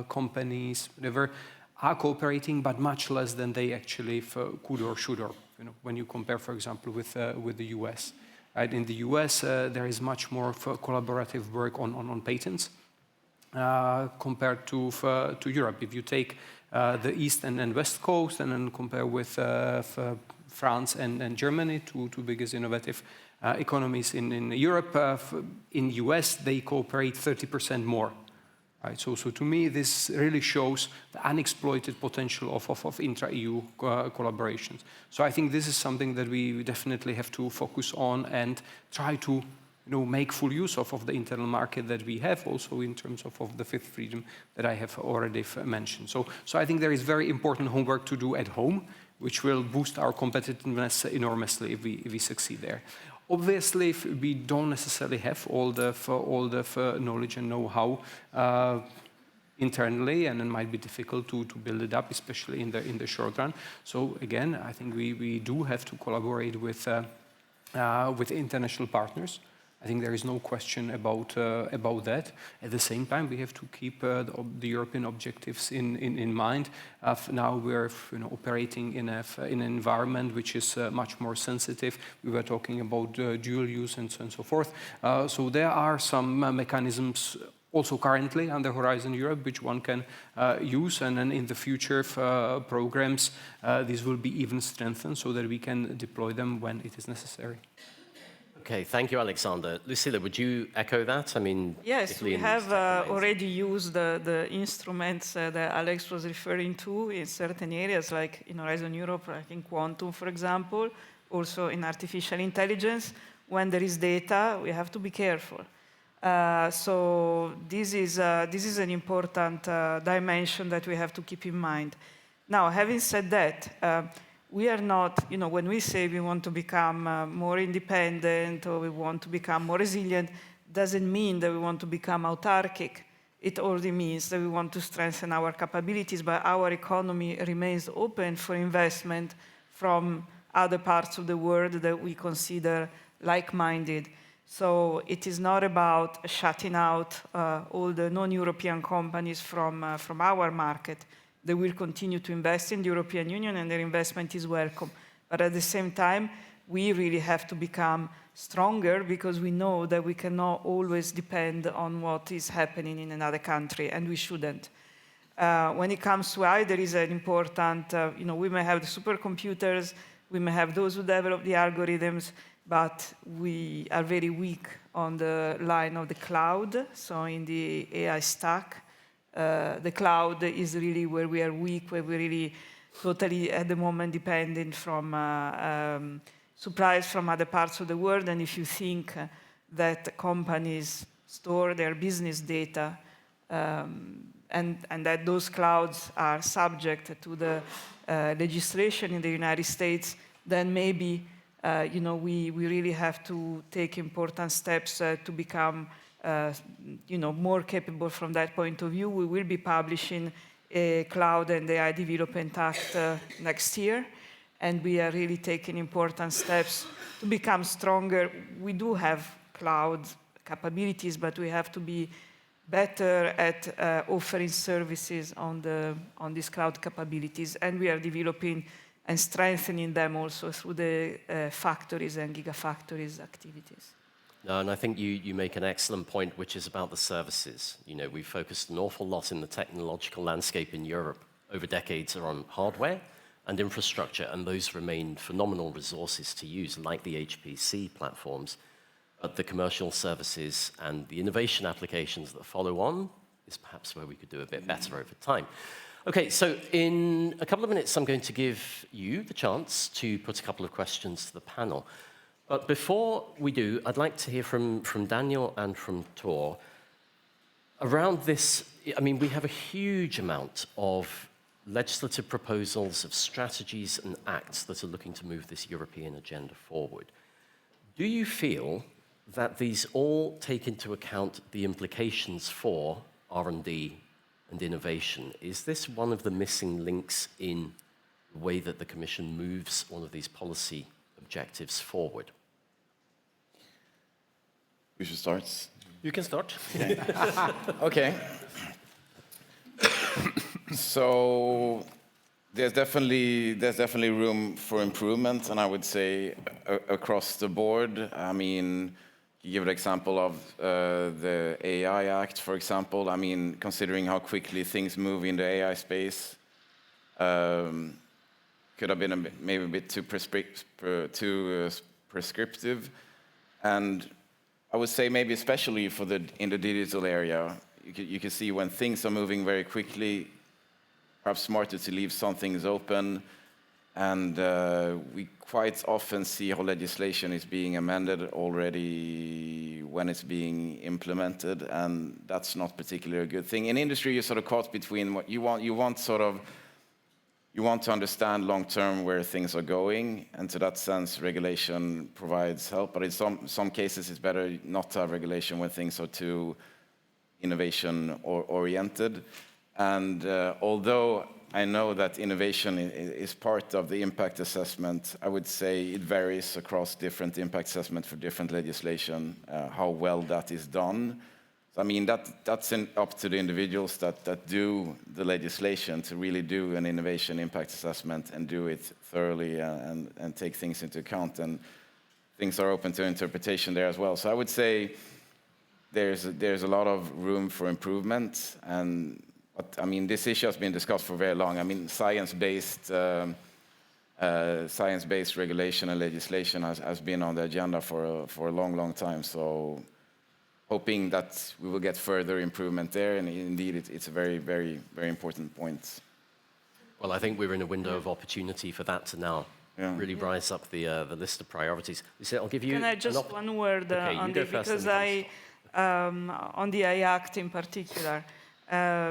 companies, whatever, are cooperating, but much less than they actually could or should, or when you compare, for example, with the US. Right? In the US, there is much more collaborative work on patents compared to Europe. If you take the East and West Coast and then compare with France and Germany, two biggest innovative economies in Europe, in US, they cooperate 30% more. Right, so to me, this really shows the unexploited potential of intra-EU collaborations. So I think this is something that we definitely have to focus on and try to make full use of the internal market that we have, also in terms of the fifth freedom that I have already mentioned. So I think there is very important homework to do at home, which will boost our competitiveness enormously if we succeed there. Obviously, we don't necessarily have all the knowledge and know-how internally, and it might be difficult to build it up, especially in the short run. So again, I think we do have to collaborate with international partners. I think there is no question about that. At the same time, we have to keep the European objectives in mind. Now we're operating in an environment which is much more sensitive. We were talking about dual use and so on and so forth. So there are some mechanisms also currently under Horizon Europe which one can use, and then in the future programs these will be even strengthened so that we can deploy them when it is necessary.
Okay, thank you, Alexander. Lucilla, would you echo that? I mean,
yes, we have already used the instruments that Alex was referring to in certain areas, like in Horizon Europe, like in quantum, for example, also in artificial intelligence. When there is data, we have to be careful. So this is an important dimension that we have to keep in mind. Now, having said that, we are not, when we say we want to become more independent or we want to become more resilient, doesn't mean that we want to become autarkic. It already means that we want to strengthen our capabilities, but our economy remains open for investment from other parts of the world that we consider like-minded. So it is not about shutting out all the non-European companies from our market. They will continue to invest in the European Union, and their investment is welcome. But at the same time, we really have to become stronger, because we know that we cannot always depend on what is happening in another country, and we shouldn't. When it comes to AI, there is an important, we may have the supercomputers, we may have those who develop the algorithms, but we are very weak on the line of the cloud, so in the AI stack. The cloud is really where we are weak, where we're really totally at the moment dependent from supplies from other parts of the world. And if you think that companies store their business data and that those clouds are subject to the legislation in the United States, then maybe we really have to take important steps to become more capable from that point of view. We will be publishing a Cloud and AI Development Act next year, and we are really taking important steps to become stronger. We do have cloud capabilities, but we have to be better at offering services on these cloud capabilities, and we are developing and strengthening them also through the factories and gigafactories activities.
No, and I think you make an excellent point, which is about the services. We've focused an awful lot in the technological landscape in Europe over decades on hardware and infrastructure, and those remain phenomenal resources to use, like the HPC platforms. But the commercial services and the innovation applications that follow on is perhaps where we could do a bit better over time. Okay, so in a couple of minutes, I'm going to give you the chance to put a couple of questions to the panel. But before we do, I'd like to hear from Daniel and from Tor around this. I mean, we have a huge amount of legislative proposals, of strategies and acts that are looking to move this European agenda forward. Do you feel that these all take into account the implications for R&D and innovation? Is this one of the missing links in the way that the Commission moves one of these policy objectives forward?
We should start.
You can start.
Okay. So there's definitely room for improvement, and I would say across the board. I mean, you give an example of the AI Act, for example. I mean, considering how quickly things move in the AI space, could have been maybe a bit too prescriptive, and I would say maybe especially in the digital area, you can see when things are moving very quickly, perhaps smarter to leave some things open. And we quite often see how legislation is being amended already when it's being implemented, and that's not particularly a good thing. In industry, you're sort of caught between what you want to understand long term where things are going, and to that sense, regulation provides help. But in some cases, it's better not to have regulation when things are too innovation oriented. And although I know that innovation is part of the impact assessment, I would say it varies across different impact assessment for different legislation, how well that is done. So, I mean, that's up to the individuals that do the legislation to really do an innovation impact assessment and do it thoroughly and take things into account. And things are open to interpretation there as well. So I would say there's a lot of room for improvement. But, I mean, this issue has been discussed for very long. I mean, science-based regulation and legislation has been on the agenda for a long, long time. So hoping that we will get further improvement there. And indeed, it's a very, very, very important point.
Well, I think we're in a window of opportunity for that to now really rise up the list of priorities. I'll give you.
Can I just one word on this? Because on the AI Act in particular,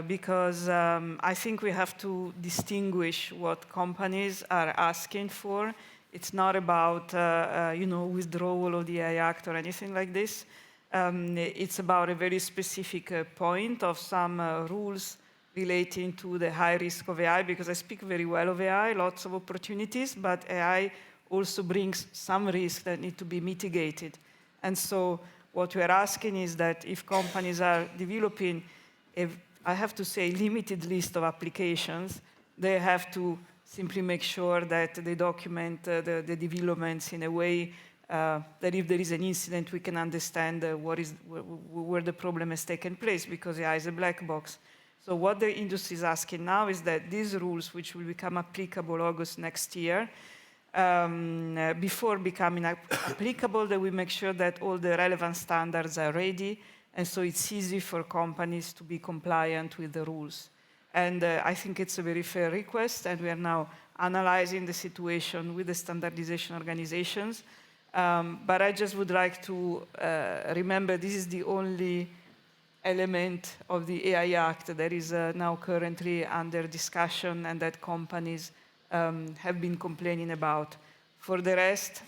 because I think we have to distinguish what companies are asking for. It's not about withdrawal of the AI Act or anything like this. It's about a very specific point of some rules relating to the high risk of AI, because I speak very well of AI, lots of opportunities, but AI also brings some risks that need to be mitigated. And so what we're asking is that if companies are developing I have to say, limited list of applications, they have to simply make sure that they document the developments in a way that if there is an incident, we can understand where the problem has taken place, because AI is a black box. So what the industry is asking now is that these rules, which will become applicable August next year, before becoming applicable, that we make sure that all the relevant standards are ready, and so it's easy for companies to be compliant with the rules. And I think it's a very fair request, and we are now analyzing the situation with the standardization organizations. But I just would like to remember this is the only element of the AI Act that is now currently under discussion and that companies have been complaining about. For the rest,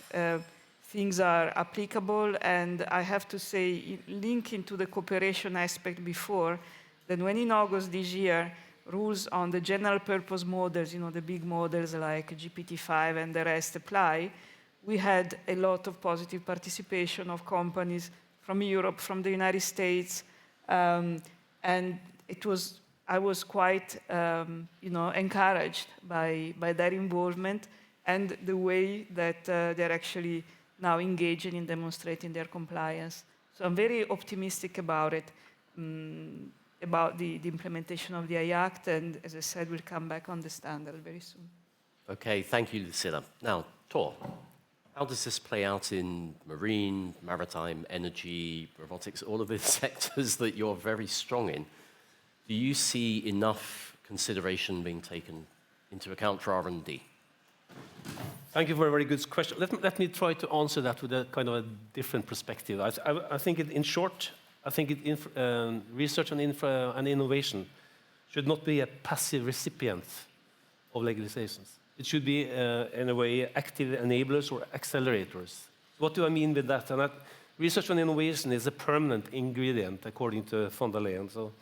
things are applicable, and I have to say, linking to the cooperation aspect before, that when in August this year, rules on the general purpose models, the big models like GPT-5 and the rest apply, we had a lot of positive participation of companies from Europe, from the United States, and I was quite encouraged by their involvement and the way that they're actually now engaging in demonstrating their compliance. So I'm very optimistic about it, about the implementation of the AI Act, and as I said, we'll come back on the standard very soon.
Okay, thank you, Lucilla. Now, Tor, how does this play out in marine, maritime, energy, robotics, all of the sectors that you're very strong in? Do you see enough consideration being taken into account for R&D?
Thank you for a very good question. Let me try to answer that with a kind of a different perspective. I think in short, I think research and innovation should not be a passive recipient of legislations. It should be, in a way, active enablers or accelerators. What do I mean with that? Research and innovation is a permanent ingredient, according to von der Leyen. So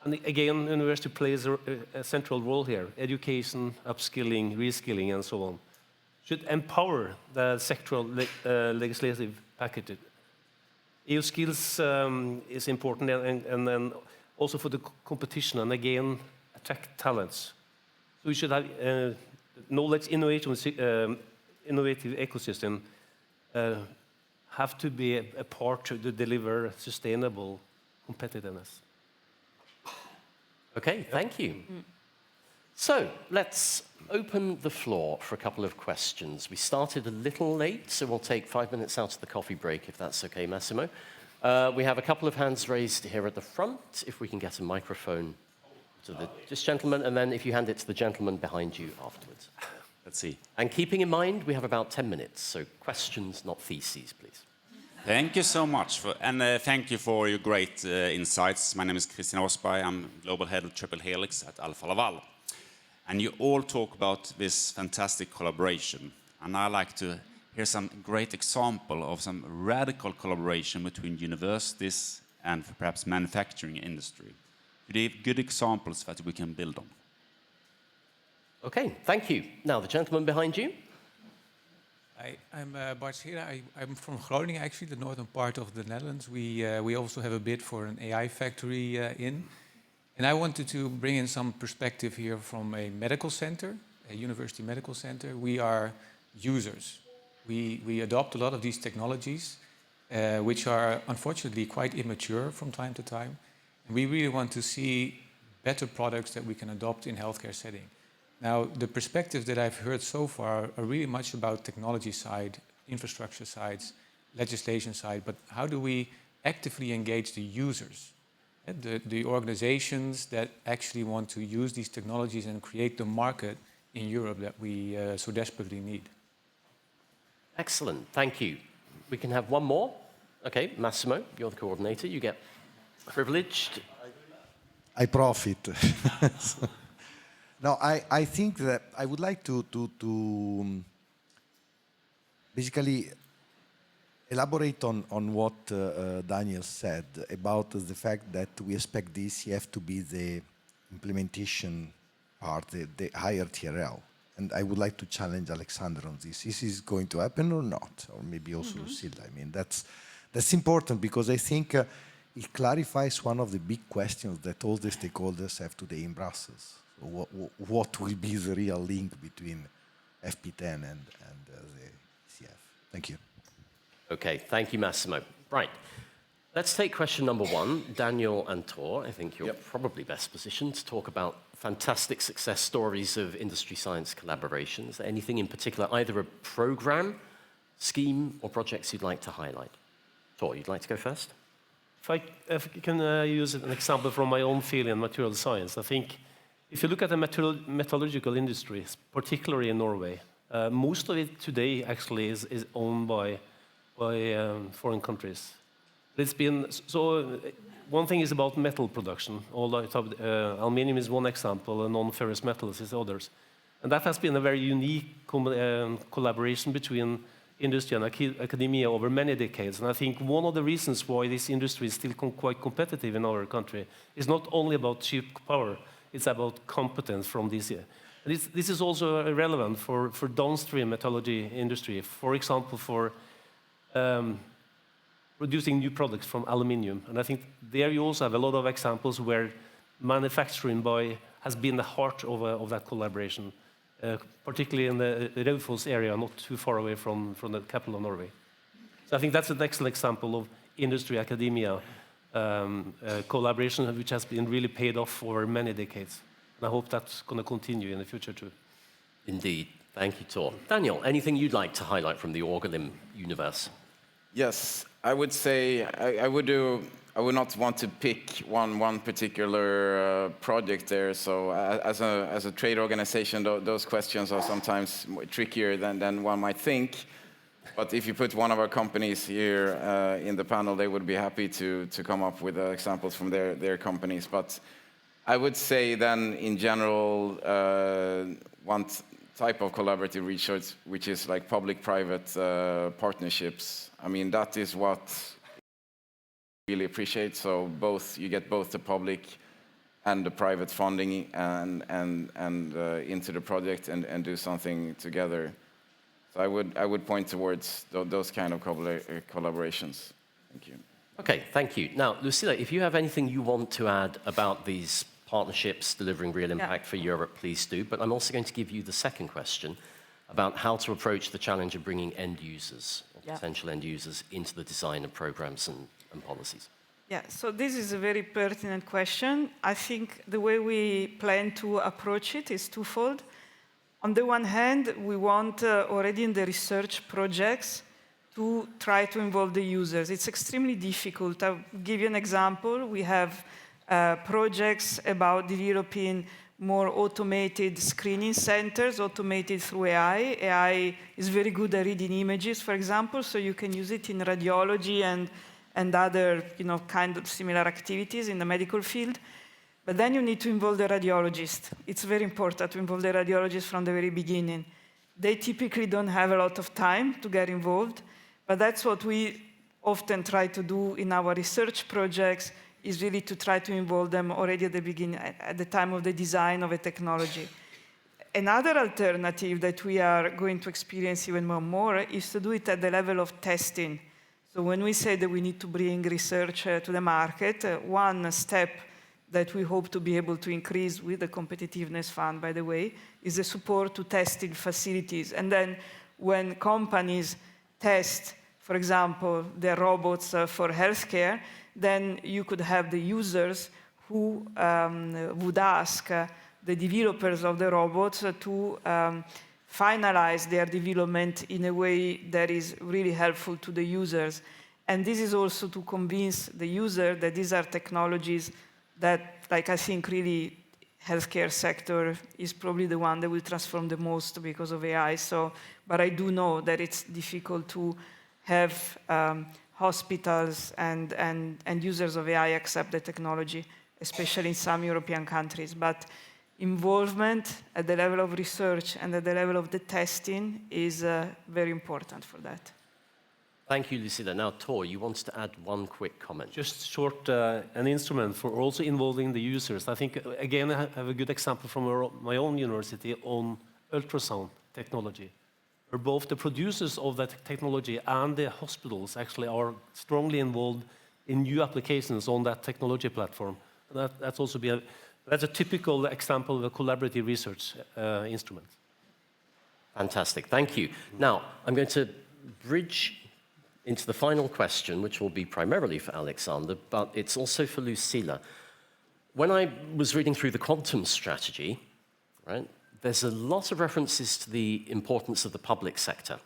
And again, university plays a central role here. Education, upskilling, reskilling, and so on. Should empower the sectoral legislative package. EU skills is important, and then also for the competition, and again, attract talents. So we should have knowledge innovative ecosystem have to be a part to deliver sustainable competitiveness.
Okay, thank you. So let's open the floor for a couple of questions. We started a little late, so we'll take 5 minutes out of the coffee break, if that's okay, Massimo. We have a couple of hands raised here at the front, if we can get a microphone to this gentleman, and then if you hand it to the gentleman behind you afterwards.
Let's see.
And keeping in mind, we have about 10 minutes, so questions, not theses, please.
Thank you so much, thank you for your great insights. My name is Christian Osberg. I'm Global Head of Triple Helix at Alfa Laval. And you all talk about this fantastic collaboration. And I like to hear some great example of some radical collaboration between universities and perhaps manufacturing industry. Could you give good examples that we can build on?
Okay, thank you. Now, the gentleman behind you.
I'm Bart Schera. I'm from Groningen, actually, the northern part of the Netherlands. We also have a bid for an AI factory and I wanted to bring in some perspective here from a medical center, a university medical center. We are users. We adopt a lot of these technologies, which are unfortunately quite immature from time to time. And we really want to see better products that we can adopt in healthcare setting. Now, the perspectives that I've heard so far are really much about technology side, infrastructure sides, legislation side, but how do we actively engage the users, the organizations that actually want to use these technologies and create the market in Europe that we so desperately need?
Excellent, thank you. We can have one more. Okay, Massimo, you're the coordinator. You get privileged.
I profit. No, I think that I would like to basically elaborate on what Daniel said about the fact that we expect the ECF to be the implementation part, the higher TRL. And I would like to challenge Alexander on this. Is this going to happen or not? Or maybe also Lucilla. I mean, that's important because I think it clarifies one of the big questions that all the stakeholders have today in Brussels. What will be the real link between FP10 and the CF? Thank you.
Okay, thank you, Massimo. Right, let's take question number one. Daniel and Tor, I think you're probably best positioned to talk about fantastic success stories of industry-science collaboration. Is there anything in particular, either a program, scheme, or projects you'd like to highlight? Tor, you'd like to go first?
If I can use an example from my own field in material science, I think if you look at the metallurgical industry, particularly in Norway, most of it today actually is owned by foreign countries. It's been so. One thing is about metal production. Aluminium is one example, and non-ferrous metals is others. And that has been a very unique collaboration between industry and academia over many decades. And I think one of the reasons why this industry is still quite competitive in our country is not only about cheap power. It's about competence from this year. And this is also relevant for downstream metallurgy industry, for example, for producing new products from aluminium. And I think there you also have a lot of examples where manufacturing has been the heart of that collaboration, particularly in the Raufoss area, not too far away from the capital of Norway. So I think that's an excellent example of industry-academia collaboration, which has been really paid off for many decades. And I hope that's going to continue in the future too.
Indeed. Thank you, Tor. Daniel, anything you'd like to highlight from the Orgalim universe?
Yes, I would say I would not want to pick one particular project there. So as a trade organization, those questions are sometimes trickier than one might think. But if you put one of our companies here in the panel, they would be happy to come up with examples from their companies. But I would say then, in general, one type of collaborative research, which is like public-private partnerships. I mean, that is what I really appreciate. So you get both the public and the private funding and into the project and do something together. So I would point towards those kind of collaborations. Thank you.
Okay, thank you. Now, Lucilla, if you have anything you want to add about these partnerships delivering real impact for Europe, please do. But I'm also going to give you the second question about how to approach the challenge of bringing end users, or potential end users, into the design of programs and policies.
Yeah, so this is a very pertinent question. I think the way we plan to approach it is twofold. On the one hand, we want already in the research projects to try to involve the users. It's extremely difficult. I'll give you an example. We have projects about developing more automated screening centers, automated through AI. AI is very good at reading images, for example, so you can use it in radiology and other kind of similar activities in the medical field. But then you need to involve the radiologist. It's very important to involve the radiologist from the very beginning. They typically don't have a lot of time to get involved, but that's what we often try to do in our research projects, is really to try to involve them already at the beginning, at the time of the design of a technology. Another alternative that we are going to experience even more is to do it at the level of testing. So when we say that we need to bring research to the market, one step that we hope to be able to increase with the Competitiveness Fund, by the way, is the support to testing facilities. And then when companies test, for example, their robots for healthcare, then you could have the users who would ask the developers of the robots to finalize their development in a way that is really helpful to the users. And this is also to convince the user that these are technologies that, I think really healthcare sector is probably the one that will transform the most because of AI. So, but I do know that it's difficult to have hospitals and users of AI accept the technology, especially in some European countries. But involvement at the level of research and at the level of the testing is very important for that.
Thank you, Lucilla. Now, Tor, you wanted to add one quick comment.
Just short, an instrument for also involving the users. I think, again, I have a good example from my own university on ultrasound technology, where both the producers of that technology and the hospitals actually are strongly involved in new applications on that technology platform. That's also that's a typical example of a collaborative research instrument.
Fantastic, thank you. Now, I'm going to bridge into the final question, which will be primarily for Alexander, but it's also for Lucilla. When I was reading through the quantum strategy, right, there's a lot of references to the importance of the public sector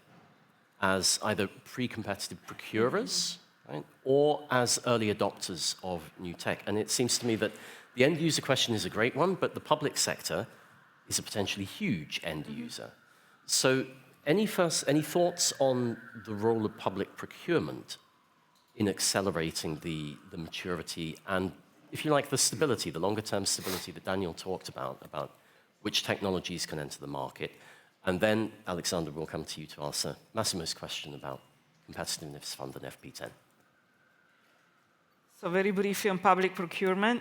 as either pre-competitive procurers, right, or as early adopters of new tech. And it seems to me that the end user question is a great one, but the public sector is a potentially huge end user. So any thoughts on the role of public procurement in accelerating the maturity and, if you like, the stability, the longer-term stability that Daniel talked about which technologies can enter the market? And then, Alexander, we'll come to you to answer Massimo's question about Competitiveness Fund and FP10.
So very briefly on public procurement,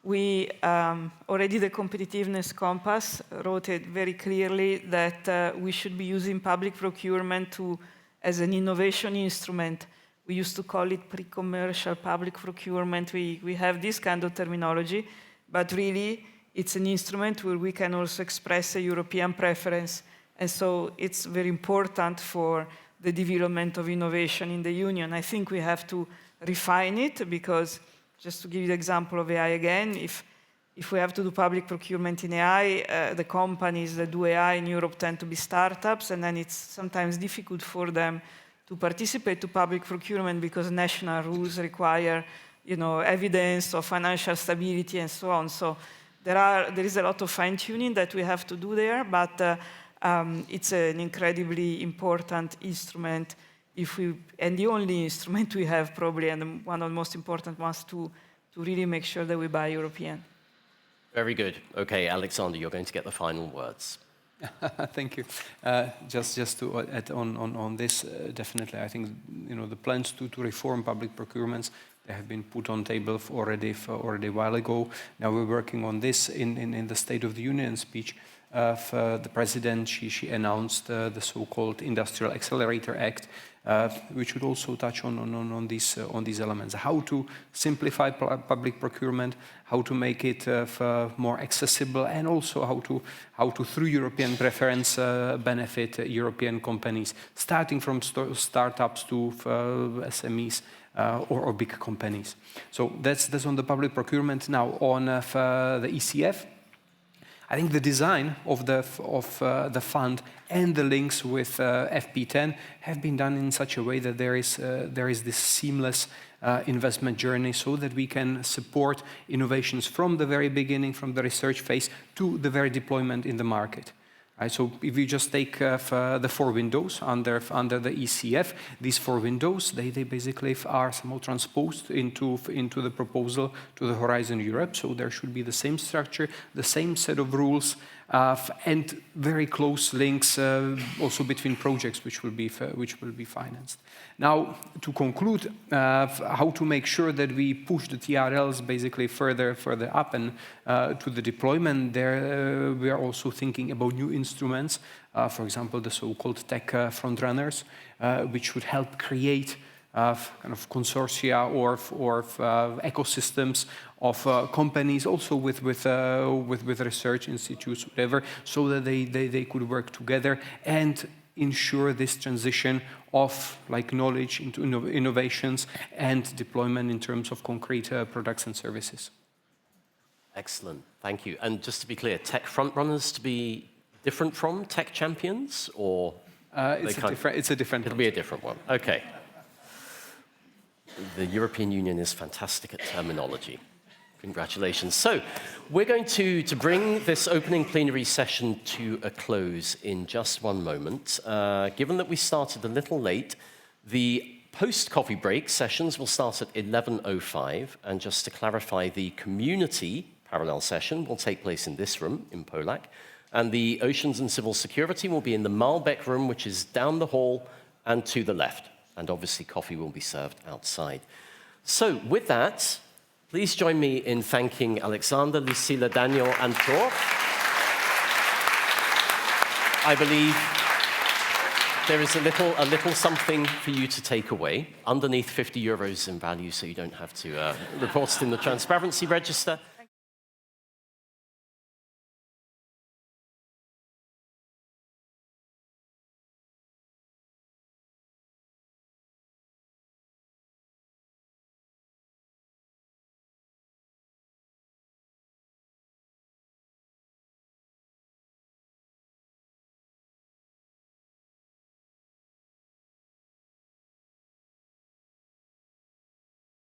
we already the Competitiveness Compass wrote it very clearly that we should be using public procurement as an innovation instrument. We used to call it pre-commercial public procurement. We have this kind of terminology, but really it's an instrument where we can also express a European preference. And so it's very important for the development of innovation in the Union. I think we have to refine it because, just to give you the example of AI again, if we have to do public procurement in AI, the companies that do AI in Europe tend to be startups, and then it's sometimes difficult for them to participate to public procurement because national rules require, evidence of financial stability and so on. So there is a lot of fine-tuning that we have to do there, but it's an incredibly important instrument and the only instrument we have probably, and one of the most important ones to really make sure that we buy European.
Very good. Okay, Alexander, you're going to get the final words.
Thank you. Just to add on this, definitely, I think the plans to reform public procurements They have been put on table already a while ago. Now we're working on this in the State of the Union speech. The President, she announced the so-called Industrial Accelerator Act, which would also touch on these elements. How to simplify public procurement, how to make it more accessible, and also how to through European preference benefit European companies, starting from startups to SMEs or big companies. So that's on the public procurement. Now on the ECF. I think the design of the fund and the links with FP10 have been done in such a way that there is this seamless investment journey, so that we can support innovations from the very beginning, from the research phase to the very deployment in the market. Right, so if you just take the 4 windows under the ECF, these 4 windows, they basically are somehow transposed into the proposal to the Horizon Europe. So there should be the same structure, the same set of rules, and very close links also between projects which will be financed. Now, to conclude, how to make sure that we push the TRLs basically further up and to the deployment. There we are also thinking about new instruments, for example, the so-called tech frontrunners, which would help create kind of consortia or ecosystems of companies, also with research institutes, whatever, so that they could work together and ensure this transition of knowledge into innovations and deployment in terms of concrete products and services.
Excellent, thank you. And just to be clear, tech frontrunners to be different from tech champions, or
it's a different.
It'll be a different one. Okay. The European Union is fantastic at terminology. Congratulations. So we're going to bring this opening plenary session to a close in just one moment. Given that we started a little late, the post-coffee break sessions will start at 11:05. And just to clarify, the community parallel session will take place in this room, in Polak. And the Oceans and Civil Security will be in the Malbec room, which is down the hall and to the left. And obviously coffee will be served outside. So with that, please join me in thanking Alexander, Lucila, Daniel, and Thor. I believe there is a little something for you to take away, underneath €50 in value, so you don't have to report it in the transparency register.